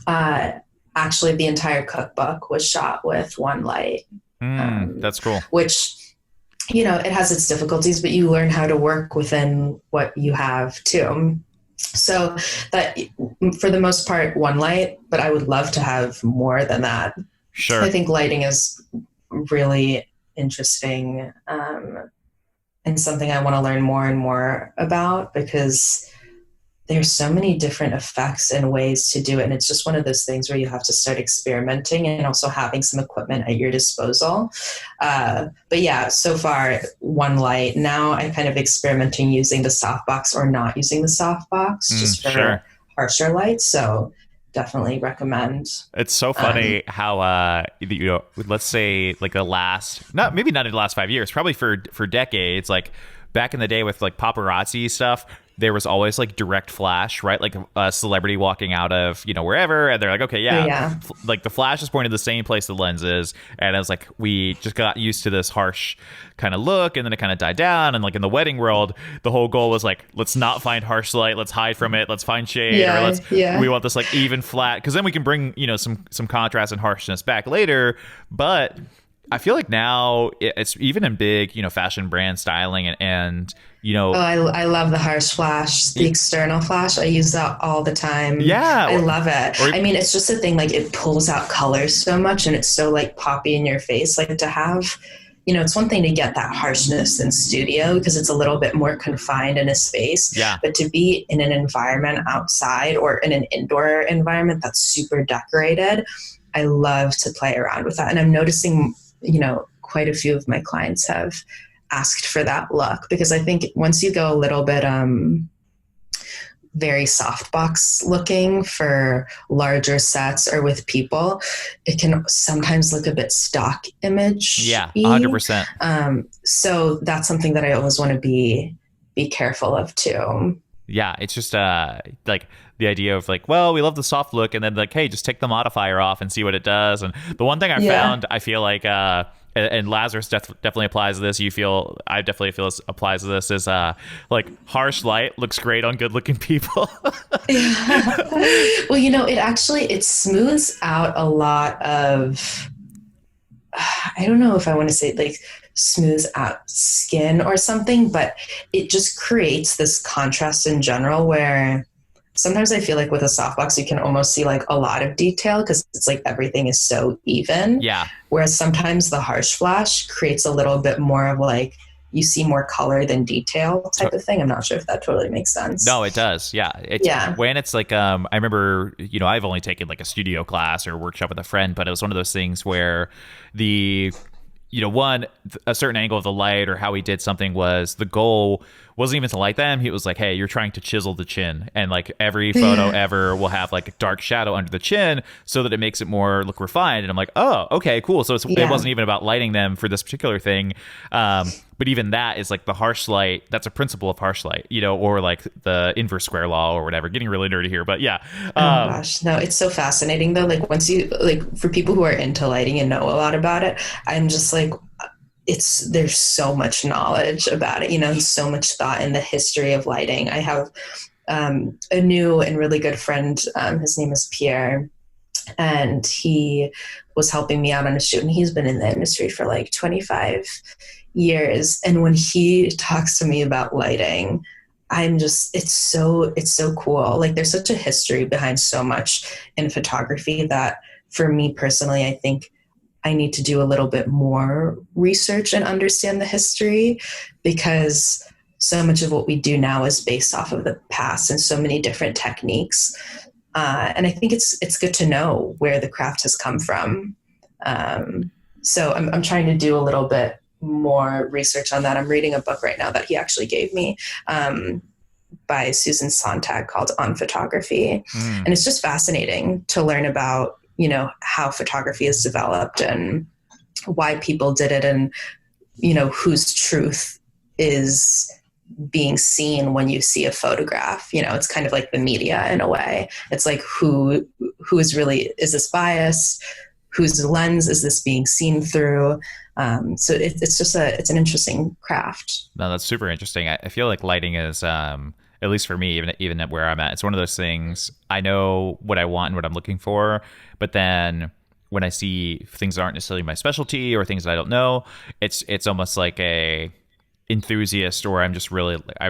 actually the entire cookbook was shot with one light. That's cool. Which it has its difficulties, but you learn how to work within what you have too. So that for the most part, one light, but I would love to have more than that. Sure. I think lighting is really interesting and something I want to learn more and more about, because there's so many different effects and ways to do it. And it's just one of those things where you have to start experimenting and also having some equipment at your disposal. But yeah, so far one light. Now I'm kind of experimenting using the softbox or not using the softbox just for harsher lights. So definitely recommend. It's so funny how let's say like maybe not in the last 5 years, probably for decades, like back in the day with like paparazzi stuff, there was always like direct flash, right? Like a celebrity walking out of, wherever. And they're like, okay, yeah. Like the flash is pointed the same place the lens is. And I was like, we just got used to this harsh kind of look, and then it kind of died down. And like in the wedding world, the whole goal was like, let's not find harsh light. Let's hide from it. Let's find shade. We want this like even flat. Cause then we can bring, some contrast and harshness back later. But I feel like now it's even in big, fashion brand styling and I love the harsh flash, the external flash. I use that all the time. Yeah. I love it. I mean, it's just a thing, like it pulls out colors so much and it's so like poppy in your face. Like to have, it's one thing to get that harshness in studio because it's a little bit more confined in a space. Yeah. But to be in an environment outside or in an indoor environment that's super decorated, I love to play around with that. And I'm noticing, quite a few of my clients have asked for that look, because I think once you go a little bit very softbox looking for larger sets or with people, it can sometimes look a bit stock image. Yeah, 100%. So that's something that I always want to be careful of too. Yeah, it's just like the idea of like, well, we love the soft look, and then like, hey, just take the modifier off and see what it does. And the one thing I found, I feel like, and Lazarus definitely applies to this. I definitely feel this applies to this. Is like harsh light looks great on good-looking people. Well, it smooths out a lot of. I don't know if I want to say like smooths out skin or something, but it just creates this contrast in general where sometimes I feel like with a softbox, you can almost see like a lot of detail because it's like everything is so even. Yeah. Whereas sometimes the harsh flash creates a little bit more of like, you see more color than detail type of thing. I'm not sure if that totally makes sense. No, it does. Yeah. Yeah. When it's like, I remember, I've only taken like a studio class or workshop with a friend, but it was one of those things where one, a certain angle of the light or how he did something was the goal wasn't even to light them. He was like, hey, you're trying to chisel the chin. And like every photo ever will have like a dark shadow under the chin so that it makes it more look refined. And I'm like, oh, okay, cool. So it wasn't even about lighting them for this particular thing. But even that is like the harsh light. That's a principle of harsh light, or like the inverse square law or whatever. Getting really nerdy here, but yeah. Oh gosh, no, it's so fascinating though. Like once you for people who are into lighting and know a lot about it, I'm just like, there's so much knowledge about it, and so much thought in the history of lighting. I have a new and really good friend. His name is Pierre, and he was helping me out on a shoot, and he's been in the industry for like 25 years. And when he talks to me about lighting, it's so cool. Like there's such a history behind so much in photography that for me personally, I think I need to do a little bit more research and understand the history, because so much of what we do now is based off of the past and so many different techniques. And I think it's good to know where the craft has come from. So I'm trying to do a little bit more research on that. I'm reading a book right now that he actually gave me by Susan Sontag called On Photography. And it's just fascinating to learn about, how photography is developed and why people did it, and, whose truth is being seen when you see a photograph. It's kind of like the media in a way. It's like who is this biased? Whose lens is this being seen through? So it's an interesting craft. No, that's super interesting. I feel like lighting is, at least for me, even at where I'm at, it's one of those things. I know what I want and what I'm looking for, but then when I see things that aren't necessarily my specialty or things that I don't know, it's almost like a enthusiast, or I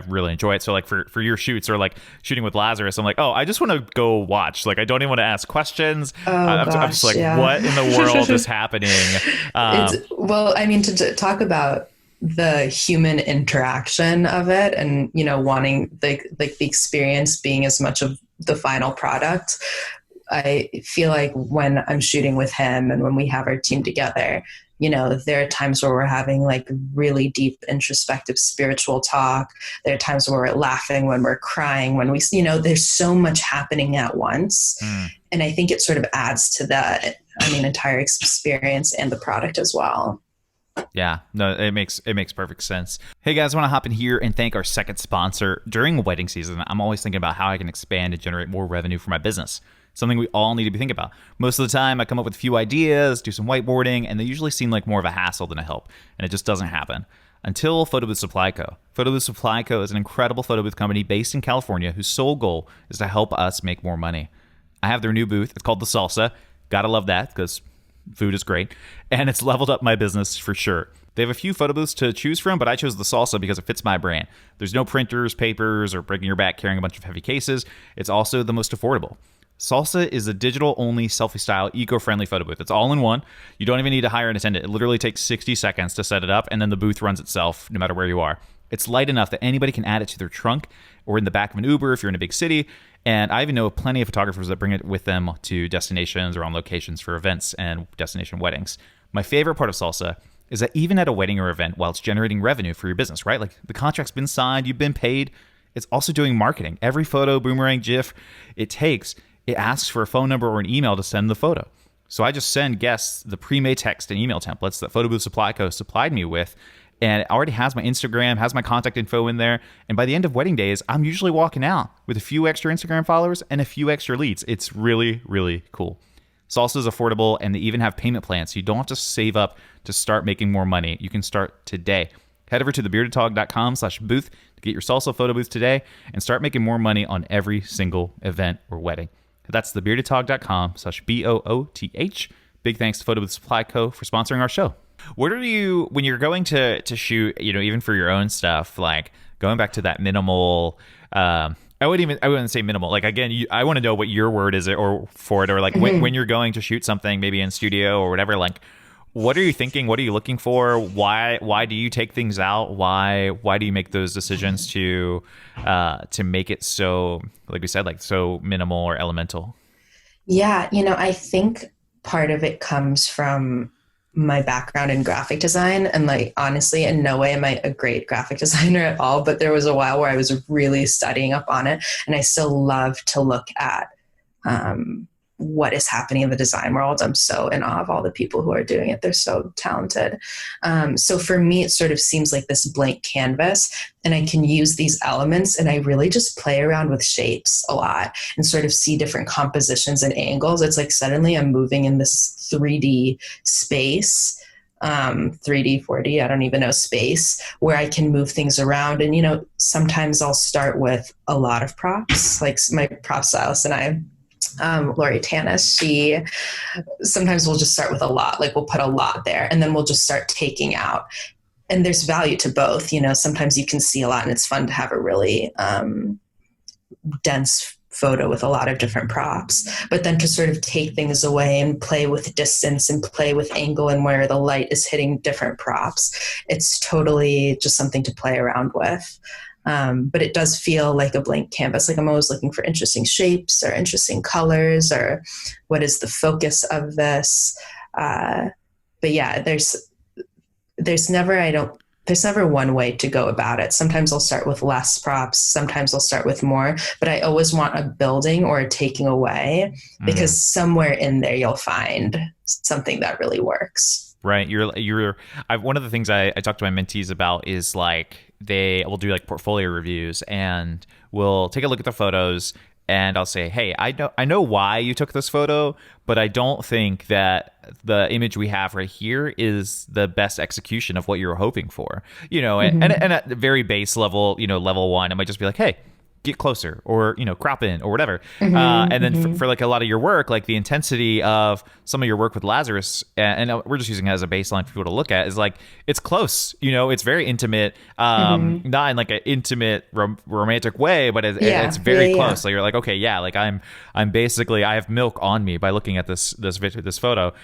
really enjoy it. So like for your shoots or like shooting with Lazarus, I'm like, oh, I just want to go watch. Like I don't even want to ask questions. I'm just like, what in the world is happening? To talk about the human interaction of it, and wanting the experience being as much of the final product. I feel like when I'm shooting with him and when we have our team together, there are times where we're having like really deep introspective spiritual talk. There are times where we're laughing, when we're crying, when we, there's so much happening at once. And I think it sort of adds to that, entire experience and the product as well. Yeah, no, it makes perfect sense. Hey guys, I want to hop in here and thank our second sponsor. During wedding season, I'm always thinking about how I can expand and generate more revenue for my business. Something we all need to be thinking about. Most of the time, I come up with a few ideas, do some whiteboarding, and they usually seem like more of a hassle than a help, and it just doesn't happen. Until Photo Booth Supply Co. Photo Booth Supply Co. is an incredible photo booth company based in California whose sole goal is to help us make more money. I have their new booth. It's called The Salsa. Gotta love that because food is great, and it's leveled up my business for sure. They have a few photo booths to choose from, but I chose the Salsa because it fits my brand. There's no printers, papers, or breaking your back carrying a bunch of heavy cases. It's also the most affordable. Salsa is a digital-only, selfie-style, eco-friendly photo booth. It's all in one. You don't even need to hire an attendant. It literally takes 60 seconds to set it up, and then the booth runs itself no matter where you are. It's light enough that anybody can add it to their trunk or in the back of an Uber if you're in a big city. And I even know plenty of photographers that bring it with them to destinations or on locations for events and destination weddings. My favorite part of Salsa is that even at a wedding or event, while it's generating revenue for your business, right? Like the contract's been signed, you've been paid, it's also doing marketing. Every photo, boomerang, GIF it asks for a phone number or an email to send the photo. So I just send guests the pre-made text and email templates that Photo Booth Supply Co. supplied me with, and it already has my Instagram, has my contact info in there. And by the end of wedding days, I'm usually walking out with a few extra Instagram followers and a few extra leads. It's really, really cool. Salsa is affordable, and they even have payment plans, so you don't have to save up to start making more money. You can start today. Head over to thebeardedtog.com/booth to get your Salsa photo booth today and start making more money on every single event or wedding. That's thebeardedtog.com/BOOTH. Big thanks to Photo Booth Supply Co. for sponsoring our show. What are you, when you're going to shoot, even for your own stuff, like going back to that minimal, I wouldn't say minimal. Like, again, I want to know what your word is or for it, or like when you're going to shoot something, maybe in studio or whatever, like, what are you thinking? What are you looking for? Why do you take things out? Why do you make those decisions to make it so, like we said, like so minimal or elemental? Yeah, I think part of it comes from my background in graphic design. And like, honestly, in no way am I a great graphic designer at all, but there was a while where I was really studying up on it. And I still love to look at what is happening in the design world. I'm so in awe of all the people who are doing it. They're so talented. So for me, it sort of seems like this blank canvas, and I can use these elements, and I really just play around with shapes a lot and sort of see different compositions and angles. It's like suddenly I'm moving in this 3D space, 3D, 4D, I don't even know, space where I can move things around. And, sometimes I'll start with a lot of props, like my prop stylist and I, Lori Tanis, she sometimes we'll just start with a lot, like we'll put a lot there and then we'll just start taking out. And there's value to both. Sometimes you can see a lot and it's fun to have a really dense photo with a lot of different props, but then to sort of take things away and play with distance and play with angle and where the light is hitting different props. It's totally just something to play around with. But it does feel like a blank canvas. Like I'm always looking for interesting shapes or interesting colors or what is the focus of this. But yeah, there's never one way to go about it. Sometimes I'll start with less props. Sometimes I'll start with more, but I always want a building or a taking away because somewhere in there you'll find something that really works. Right. One of the things I talk to my mentees about is like they will do like portfolio reviews and we'll take a look at the photos and I'll say, hey, I know why you took this photo, but I don't think that the image we have right here is the best execution of what you were hoping for. And at the very base level, level one, I might just be like, hey, get closer or, crop in or whatever. And then for like a lot of your work, like the intensity of some of your work with Lazarus, and we're just using it as a baseline for people to look at, is like, it's close, it's very intimate, not in like an intimate romantic way, but it's very close. So you're like, okay, yeah, like I'm basically, I have milk on me by looking at this photo.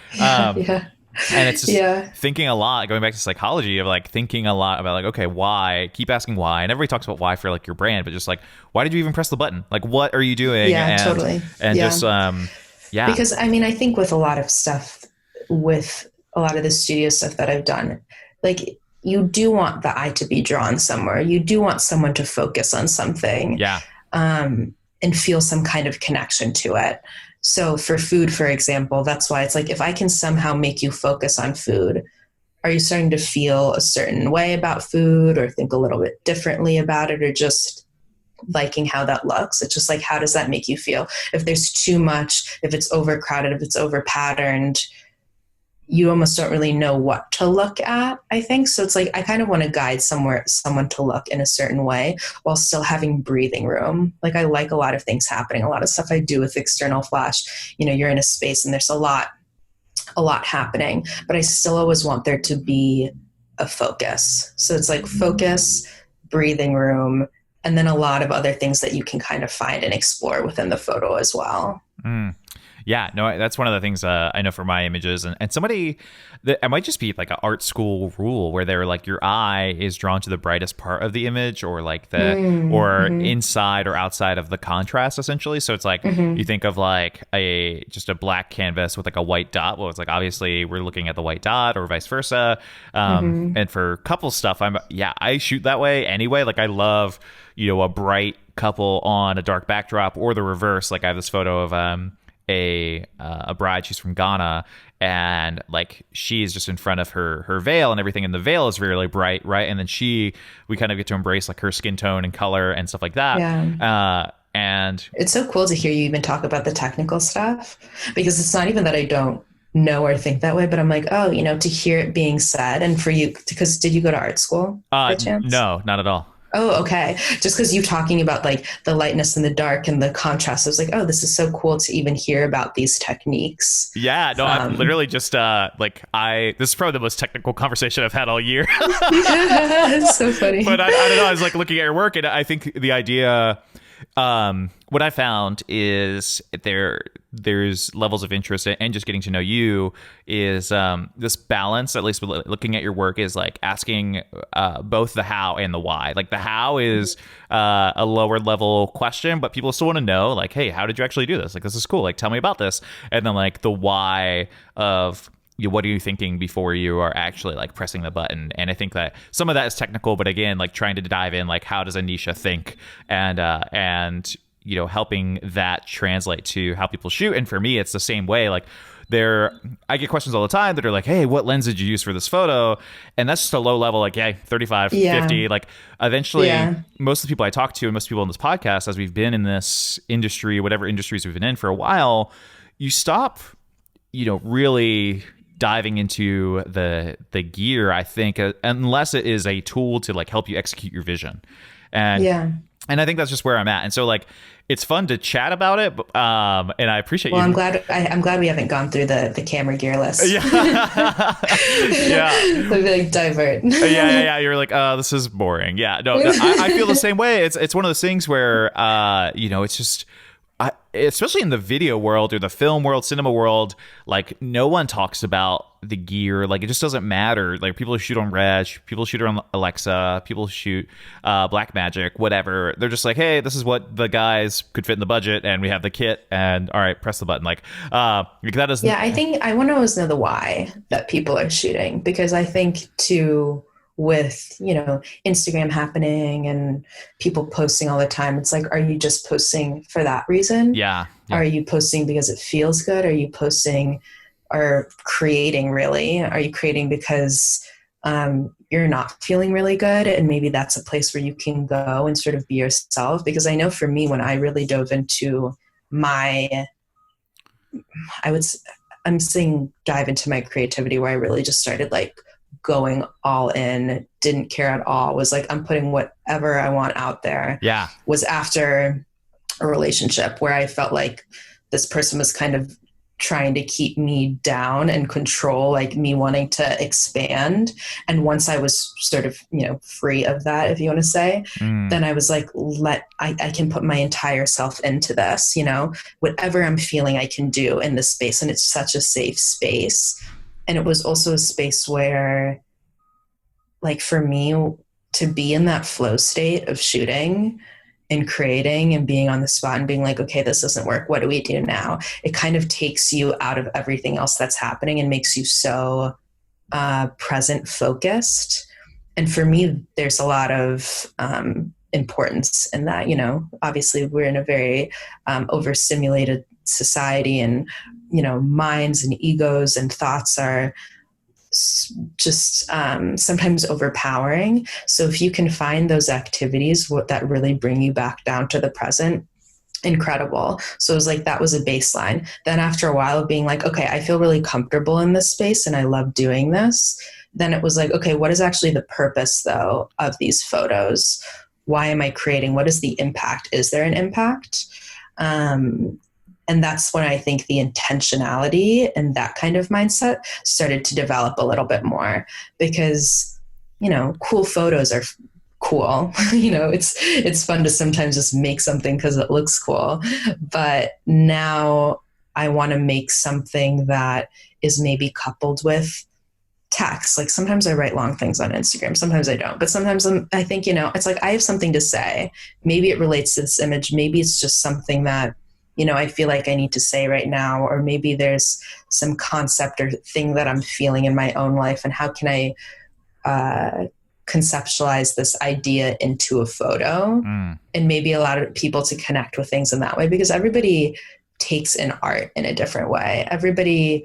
And it's just thinking a lot, going back to psychology of like thinking a lot about like, okay, why? Keep asking why. And everybody talks about why for like your brand, but just like, why did you even press the button? Like, what are you doing? Yeah, totally. And just, Because I think with a lot of stuff, with a lot of the studio stuff that I've done, like you do want the eye to be drawn somewhere. You do want someone to focus on something. Yeah. And feel some kind of connection to it. So for food, for example, that's why it's like, if I can somehow make you focus on food, are you starting to feel a certain way about food or think a little bit differently about it or just liking how that looks? It's just like, how does that make you feel? If there's too much, if it's overcrowded, if it's over patterned, you almost don't really know what to look at, I think. So it's like, I kind of want to guide someone to look in a certain way while still having breathing room. Like I like a lot of things happening, a lot of stuff I do with external flash, you're in a space and there's a lot happening, but I still always want there to be a focus. So it's like focus, breathing room, and then a lot of other things that you can kind of find and explore within the photo as well. Yeah, no, that's one of the things I know for my images. And somebody, it might just be like an art school rule where they're like, your eye is drawn to the brightest part of the image or like inside or outside of the contrast, essentially. So it's like, you think of like just a black canvas with like a white dot. Well, it's like, obviously we're looking at the white dot or vice versa. And for couple stuff, I shoot that way anyway. Like I love, a bright couple on a dark backdrop or the reverse. Like I have this photo of, a bride. She's from Ghana, and like she's just in front of her veil, and everything in the veil is really bright, right? And then we kind of get to embrace like her skin tone and color and stuff like that. And it's so cool to hear you even talk about the technical stuff, because it's not even that I don't know or think that way, but I'm like, oh, to hear it being said. And for you, because did you go to art school by chance? No, not at all. Oh, okay. Just because you talking about like the lightness and the dark and the contrast, I was like, oh, this is so cool to even hear about these techniques. Yeah, no, I'm literally just this is probably the most technical conversation I've had all year. It's so funny. But I don't know. I was like looking at your work, and I think the idea, what I found is there's levels of interest, and just getting to know you is this balance, at least with looking at your work, is like asking both the how and the why. Like the how is a lower level question, but people still want to know, like, hey, how did you actually do this? Like, this is cool. Like, tell me about this. And then like the why of, what are you thinking before you are actually like pressing the button? And I think that some of that is technical, but again, like trying to dive in, like how does Anisha think, and helping that translate to how people shoot. And for me, it's the same way. Like I get questions all the time that are like, hey, what lens did you use for this photo? And that's just a low level, like, yeah, 35, Yeah. 50. Like eventually Yeah. most of the people I talk to, and most people on this podcast, as we've been in this industry, whatever industries we've been in for a while, you stop, really diving into the gear, I think, unless it is a tool to like help you execute your vision. And Yeah. and I think that's just where I'm at. And so like it's fun to chat about it, but, and I appreciate Well, you. I'm glad we haven't gone through the camera gear list. Yeah. Yeah. We'd be like divert. Yeah. You're like, this is boring. Yeah. No, I feel the same way. It's one of those things where, it's just, especially in the video world or the film world, cinema world, like no one talks about the gear. Like it just doesn't matter. Like people shoot on Red, people shoot on Alexa, people shoot Blackmagic, whatever. They're just like, hey, this is what the guys could fit in the budget, and we have the kit, and all right, press the button. Like that doesn't. Yeah, I think I want to always know the why that people are shooting, because I think too, with Instagram happening and people posting all the time, it's like, are you just posting for that reason? Yeah. Are you posting because it feels good? Are you posting or creating, really? Are you creating because you're not feeling really good, and maybe that's a place where you can go and sort of be yourself? Because I know for me, when I really dove into I'm saying dive into my creativity, where I really just started like going all in, didn't care at all, was like, I'm putting whatever I want out there. Yeah. Was after a relationship where I felt like this person was kind of trying to keep me down and control, like me wanting to expand. And once I was sort of, free of that, if you want to say, then I was like, I can put my entire self into this, whatever I'm feeling I can do in this space. And it's such a safe space. And it was also a space where, like, for me to be in that flow state of shooting and creating and being on the spot and being like, okay, this doesn't work. What do we do now? It kind of takes you out of everything else that's happening and makes you so present focused. And for me, there's a lot of importance in that. Obviously we're in a very overstimulated society, and minds and egos and thoughts are just sometimes overpowering. So if you can find those activities that really bring you back down to the present, incredible. So it was like, that was a baseline. Then after a while of being like, okay, I feel really comfortable in this space and I love doing this, then it was like, okay, what is actually the purpose though of these photos? Why am I creating? What is the impact? Is there an impact? And that's when I think the intentionality and that kind of mindset started to develop a little bit more, because, cool photos are cool. It's fun to sometimes just make something because it looks cool. But now I want to make something that is maybe coupled with text. Like sometimes I write long things on Instagram, sometimes I don't, but sometimes I think, it's like, I have something to say. Maybe it relates to this image. Maybe it's just something that, I feel like I need to say right now, or maybe there's some concept or thing that I'm feeling in my own life, and how can I conceptualize this idea into a photo and maybe allow people to connect with things in that way, because everybody takes in art in a different way. Everybody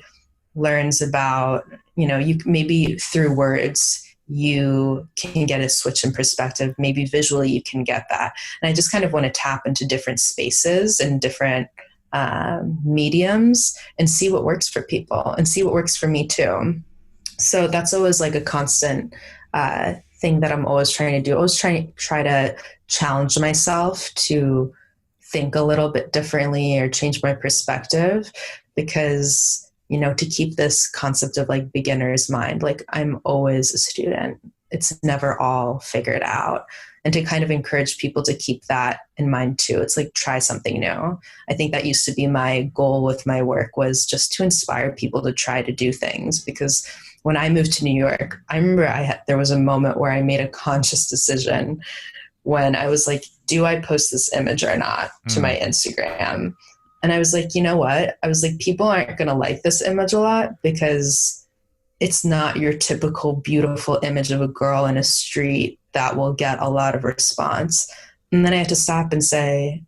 learns about, you maybe through words, you can get a switch in perspective. Maybe visually you can get that. And I just kind of want to tap into different spaces and different mediums and see what works for people and see what works for me too. So that's always like a constant thing that I'm always trying to do. I always try to challenge myself to think a little bit differently or change my perspective, because to keep this concept of like beginner's mind, like I'm always a student. it's never all figured out. And to kind of encourage people to keep that in mind too. It's like, try something new. I think that used to be my goal with my work, was just to inspire people to try to do things. Because when I moved to New York, I remember there was a moment where I made a conscious decision when I was like, do I post this image or not to my Instagram? And I was like, you know what? I was like, people aren't going to like this image a lot because it's not your typical beautiful image of a girl in a street that will get a lot of response. And then I had to stop and say,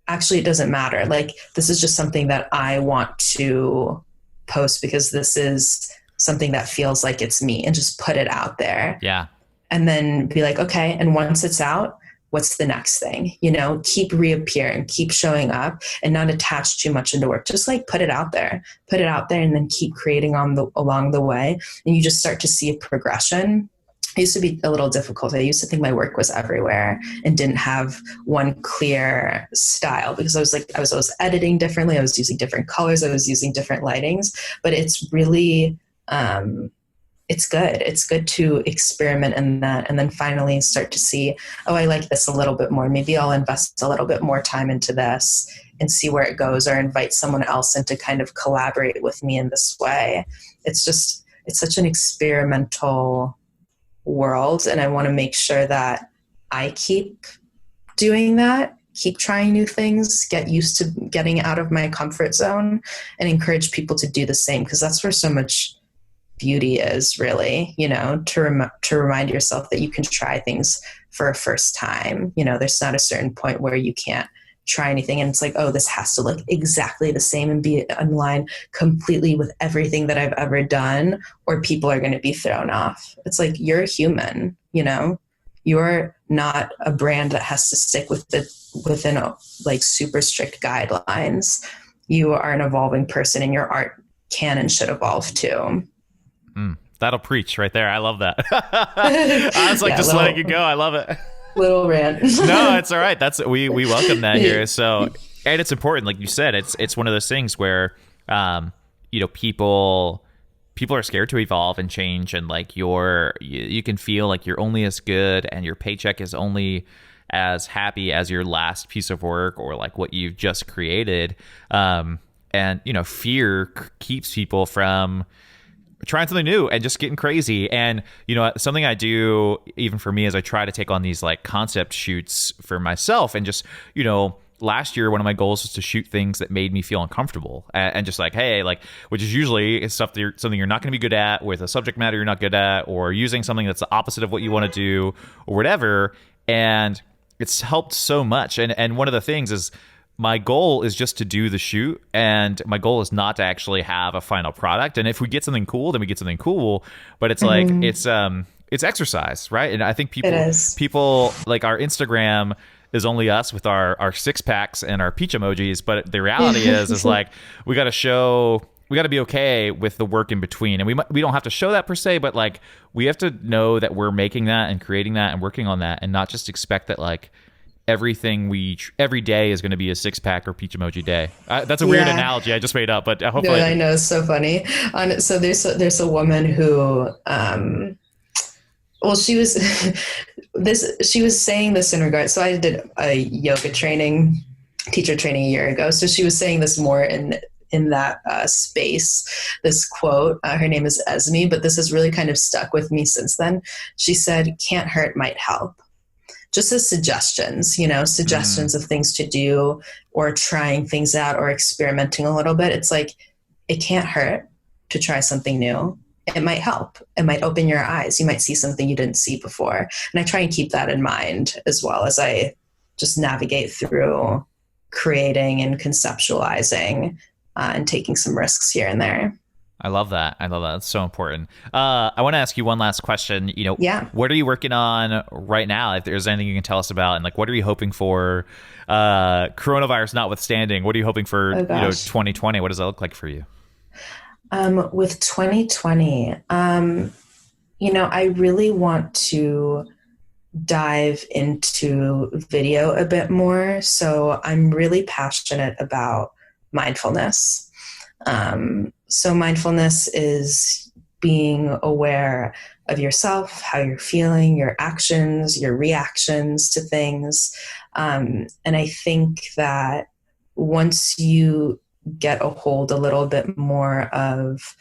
actually, it doesn't matter. Like, this is just something that I want to post because this is something that feels like it's me, and just put it out there. Yeah. And then be like, okay. And once it's out, what's the next thing? You know, keep reappearing, keep showing up, and not attach too much into work. Just like put it out there, and then keep creating along the way. And you just start to see a progression. It used to be a little difficult. I used to think my work was everywhere and didn't have one clear style, because I was always editing differently. I was using different colors. I was using different lightings, but it's really, it's good. It's good to experiment in that, and then finally start to see, oh, I like this a little bit more. Maybe I'll invest a little bit more time into this and see where it goes, or invite someone else in to kind of collaborate with me in this way. It's such an experimental world, and I want to make sure that I keep doing that, keep trying new things, get used to getting out of my comfort zone, and encourage people to do the same, because that's where so much beauty is, really, you know, to remind yourself that you can try things for a first time. You know, there's not a certain point where you can't try anything and it's like, oh, this has to look exactly the same and be in line completely with everything that I've ever done, or people are going to be thrown off. It's like, you're a human, you know, you're not a brand that has to stick within like super strict guidelines. You are an evolving person, and your art can and should evolve too. That'll preach right there. I love that. I was like, just letting it go. I love it. Little rant. No, it's all right. We welcome that here. So, and it's important, like you said, it's one of those things where, you know, people are scared to evolve and change, and like you can feel like you're only as good and your paycheck is only as happy as your last piece of work or like what you've just created. And you know, fear keeps people from trying something new and just getting crazy. And, you know, something I do even for me is I try to take on these like concept shoots for myself, and just, you know, last year, one of my goals was to shoot things that made me feel uncomfortable, and just like, hey, like, which is usually something you're not going to be good at, with a subject matter you're not good at, or using something that's the opposite of what you want to do or whatever. And it's helped so much. And one of the things is, my goal is just to do the shoot, and my goal is not to actually have a final product. And if we get something cool, then we get something cool. But it's like, it's exercise, right? And I think people like, our Instagram is only us with our six packs and our peach emojis. But the reality is like, we got to be okay with the work in between. And we don't have to show that per se, but like, we have to know that we're making that and creating that and working on that, and not just expect that like every day is going to be a six pack or peach emoji day. That's a weird analogy I just made up, but hopefully. No, I know, it's so funny. So there's a woman who, well, she was saying this in regards. So I did a yoga teacher training a year ago. So she was saying this more in that space, this quote. Her name is Esme, but this has really kind of stuck with me since then. She said, "Can't hurt, might help." Just as suggestions, you know, suggestions of things to do, or trying things out, or experimenting a little bit. It's like, it can't hurt to try something new. It might help. It might open your eyes. You might see something you didn't see before. And I try and keep that in mind as well as I just navigate through creating and conceptualizing and taking some risks here and there. I love that. It's so important. I want to ask you one last question. You know, What are you working on right now? If there's anything you can tell us about, and like, what are you hoping for, coronavirus notwithstanding, what are you hoping for, 2020? What does that look like for you? With 2020, I really want to dive into video a bit more. So I'm really passionate about mindfulness. So mindfulness is being aware of yourself, how you're feeling, your actions, your reactions to things. And I think that once you get a hold a little bit more of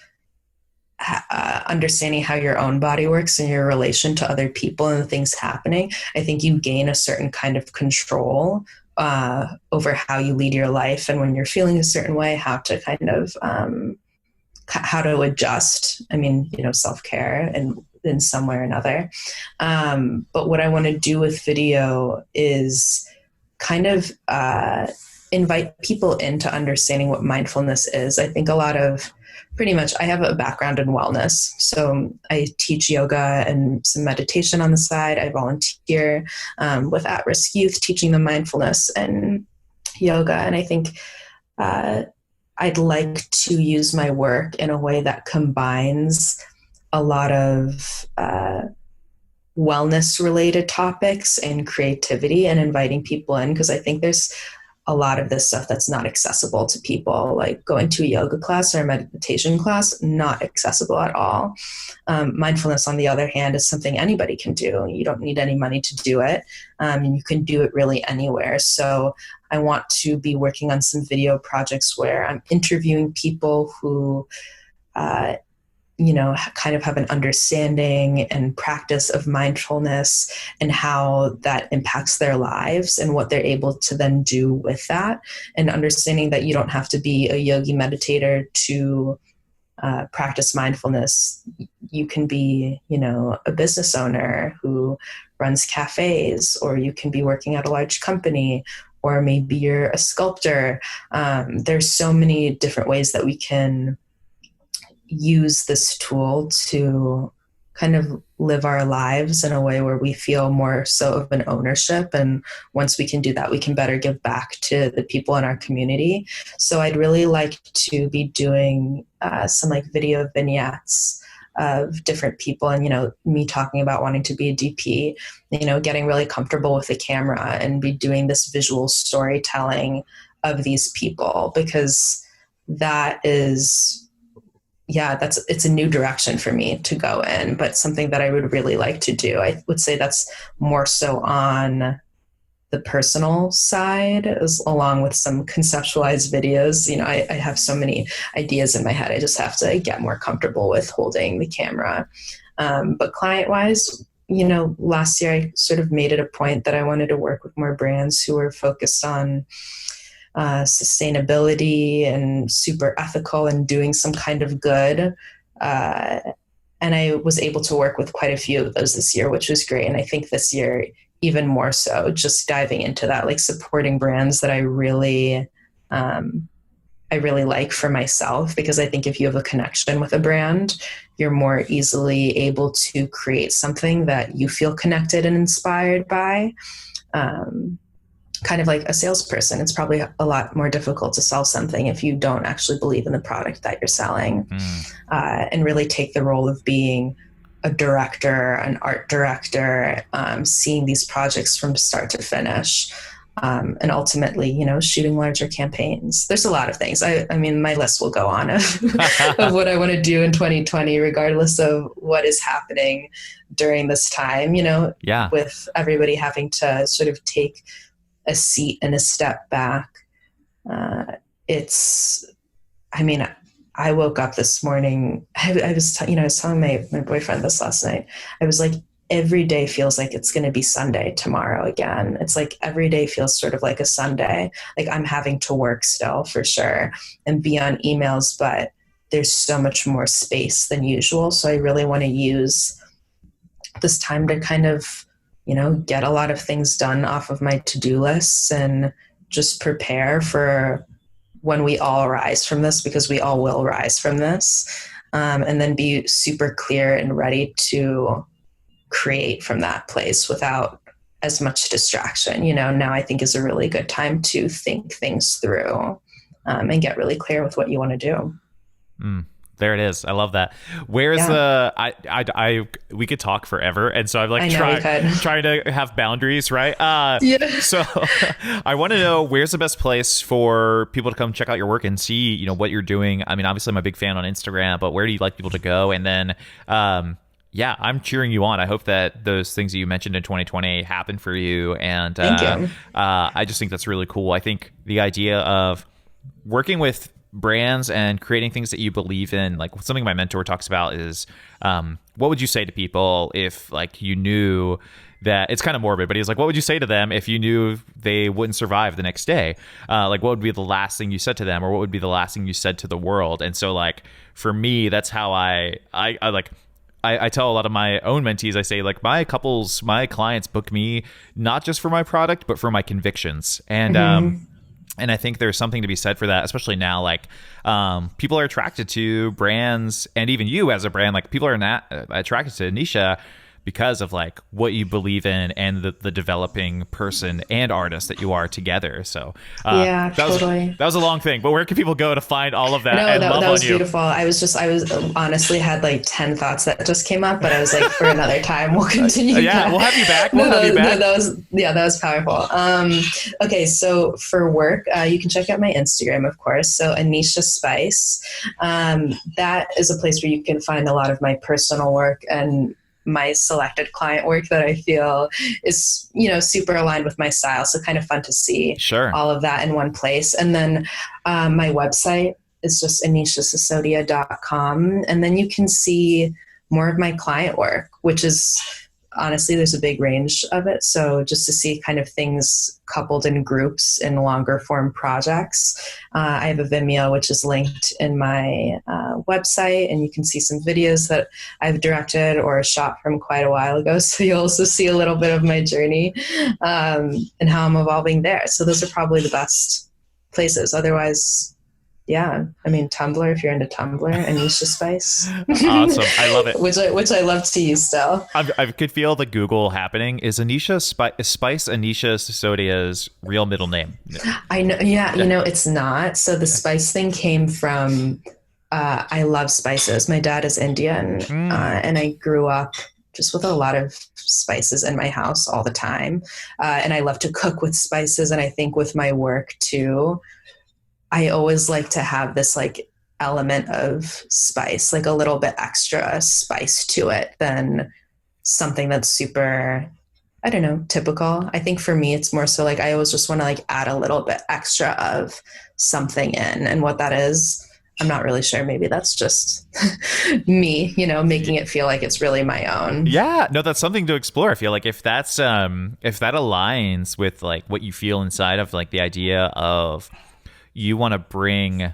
understanding how your own body works and your relation to other people and the things happening, I think you gain a certain kind of control over how you lead your life, and when you're feeling a certain way, how to kind of how to adjust. I mean, self-care and in some way or another. But what I want to do with video is kind of invite people into understanding what mindfulness is. I think pretty much, I have a background in wellness. So I teach yoga and some meditation on the side. I volunteer with at-risk youth, teaching them mindfulness and yoga. And I think I'd like to use my work in a way that combines a lot of wellness related topics and creativity and inviting people in, because I think there's a lot of this stuff that's not accessible to people, like going to a yoga class or a meditation class, not accessible at all. Mindfulness, on the other hand, is something anybody can do. You don't need any money to do it. And you can do it really anywhere. So I want to be working on some video projects where I'm interviewing people who, kind of have an understanding and practice of mindfulness and how that impacts their lives and what they're able to then do with that. And understanding that you don't have to be a yogi meditator to practice mindfulness. You can be, a business owner who runs cafes, or you can be working at a large company, or maybe you're a sculptor. There's so many different ways that we can use this tool to kind of live our lives in a way where we feel more so of an ownership. And once we can do that, we can better give back to the people in our community. So I'd really like to be doing some like video vignettes of different people, and, me talking about wanting to be a DP, getting really comfortable with the camera and be doing this visual storytelling of these people, because that is, it's a new direction for me to go in, but something that I would really like to do. I would say that's more so on the personal side, along with some conceptualized videos. I have so many ideas in my head. I just have to get more comfortable with holding the camera. But client-wise, last year I sort of made it a point that I wanted to work with more brands who were focused on sustainability and super ethical and doing some kind of good. And I was able to work with quite a few of those this year, which was great. And I think this year, even more so, just diving into that, like supporting brands that I really like for myself, because I think if you have a connection with a brand, you're more easily able to create something that you feel connected and inspired by. Kind of like a salesperson, it's probably a lot more difficult to sell something if you don't actually believe in the product that you're selling, and really take the role of being a director, an art director, seeing these projects from start to finish, and ultimately, shooting larger campaigns. There's a lot of things. I mean, my list will go on of, of what I want to do in 2020, regardless of what is happening during this time, with everybody having to sort of take a seat and a step back. I woke up this morning. I was telling my boyfriend this last night. I was like, every day feels like it's going to be Sunday tomorrow again. It's like every day feels sort of like a Sunday. Like I'm having to work still for sure and be on emails, but there's so much more space than usual. So I really want to use this time to kind of get a lot of things done off of my to-do lists and just prepare for when we all rise from this, because we all will rise from this, and then be super clear and ready to create from that place without as much distraction. Now I think is a really good time to think things through and get really clear with what you want to do. There it is. I love that. Where's we could talk forever. And so I'm like trying to have boundaries, right? So I want to know, where's the best place for people to come check out your work and see, what you're doing? I mean, obviously I'm a big fan on Instagram, but where do you like people to go? And then, Yeah, I'm cheering you on. I hope that those things that you mentioned in 2020 happen for you. And Thank you. I just think that's really cool. I think the idea of working with brands and creating things that you believe in, like something my mentor talks about is what would you say to people if like you knew that it's kind of morbid, but he's like, what would you say to them if you knew they wouldn't survive the next day? Like, what would be the last thing you said to them, or what would be the last thing you said to the world? And so, like, for me, that's how I tell a lot of my own mentees, I say, like, my clients book me not just for my product, but for my convictions. And I think there's something to be said for that, especially now. Like, people are attracted to brands, and even you as a brand, like, people are not attracted to Anisha because of like what you believe in and the developing person and artist that you are together. So yeah, totally. That was a long thing, but where can people go to find all of that? No, and that love was on you? beautiful. I was honestly had like 10 thoughts that just came up, but I was like, for another time, we'll continue. Yeah, we'll have you back. That was powerful. Okay. So for work, you can check out my Instagram, of course. So Anisha Spice. That is a place where you can find a lot of my personal work and my selected client work that I feel is, super aligned with my style. So kind of fun to see all of that in one place. And then my website is just anishasasodia.com. And then you can see more of my client work, which is honestly, there's a big range of it. So just to see kind of things coupled in groups in longer form projects. I have a Vimeo, which is linked in my website, and you can see some videos that I've directed or shot from quite a while ago. So you'll also see a little bit of my journey and how I'm evolving there. So those are probably the best places. Otherwise, yeah, I mean, Tumblr, if you're into Tumblr, Anisha Spice. Awesome. I love it. which I love to use still. I could feel the Google happening. Is Anisha Spice Anisha Sisodia's real middle name? I know. Yeah, it's not. So the spice thing came from, I love spices. My dad is Indian, and I grew up just with a lot of spices in my house all the time. And I love to cook with spices. And I think with my work too, I always like to have this like element of spice, like a little bit extra spice to it than something that's super, I don't know, typical. I think for me, it's more so like I always just want to like add a little bit extra of something in. And what that is, I'm not really sure. Maybe that's just me, making it feel like it's really my own. Yeah, no, that's something to explore. I feel like if that aligns with like what you feel inside of like the idea of you want to bring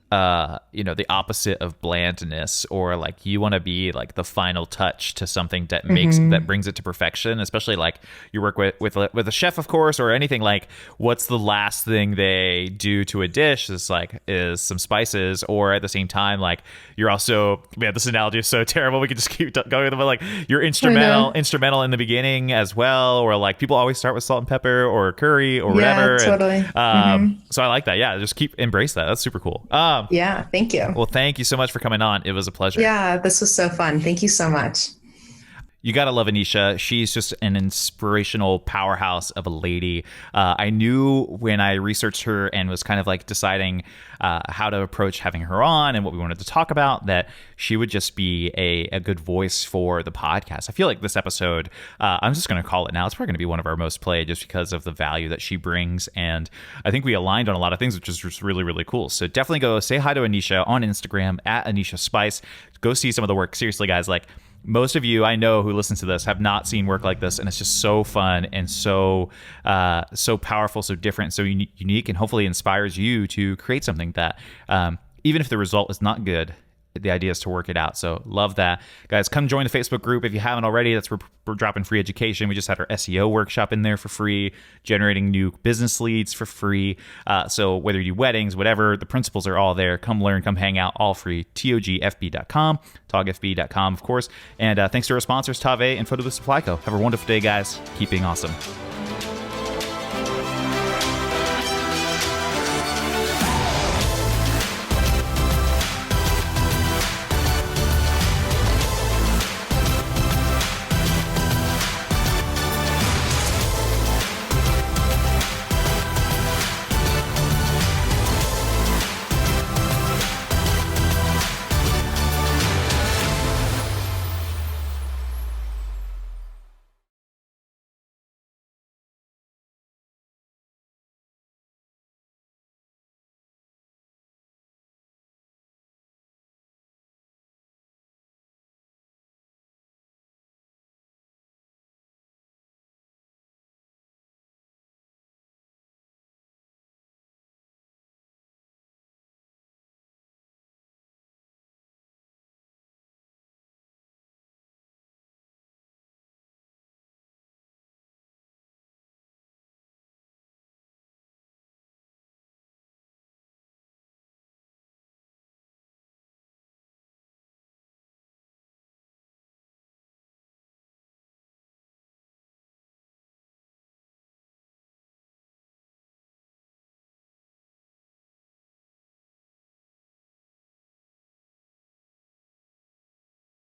the opposite of blandness, or like you want to be like the final touch to something that that brings it to perfection, especially like you work with a chef, of course, or anything. Like, what's the last thing they do to a dish is some spices, or at the same time, like you're also, man, this analogy is so terrible, we could just keep going with it, but like you're instrumental in the beginning as well, or like people always start with salt and pepper or curry or whatever. Yeah, totally. So I like that. Yeah, just embrace that. That's super cool. Yeah, thank you. Well, thank you so much for coming on. It was a pleasure. Yeah, this was so fun. Thank you so much. You gotta love Anisha. She's just an inspirational powerhouse of a lady. I knew when I researched her and was kind of like deciding how to approach having her on and what we wanted to talk about, that she would just be a good voice for the podcast. I feel like this episode, I'm just going to call it now, it's probably going to be one of our most played just because of the value that she brings. And I think we aligned on a lot of things, which is just really, really cool. So definitely go say hi to Anisha on Instagram at Anisha Spice. Go see some of the work. Seriously, guys, like, most of you I know who listen to this have not seen work like this, and it's just so fun and so powerful, so different, so unique, and hopefully inspires you to create something that even if the result is not good, the idea is to work it out. So love that. Guys, come join the Facebook group if you haven't already. That's where we're dropping free education. We just had our SEO workshop in there for free, generating new business leads for free. So whether you do weddings, whatever, the principles are all there. Come learn, come hang out, all free. TOGFB.com, TOGFB.com, of course. And thanks to our sponsors, Tave and Photo the Supply Co. Have a wonderful day, guys. Keep being awesome.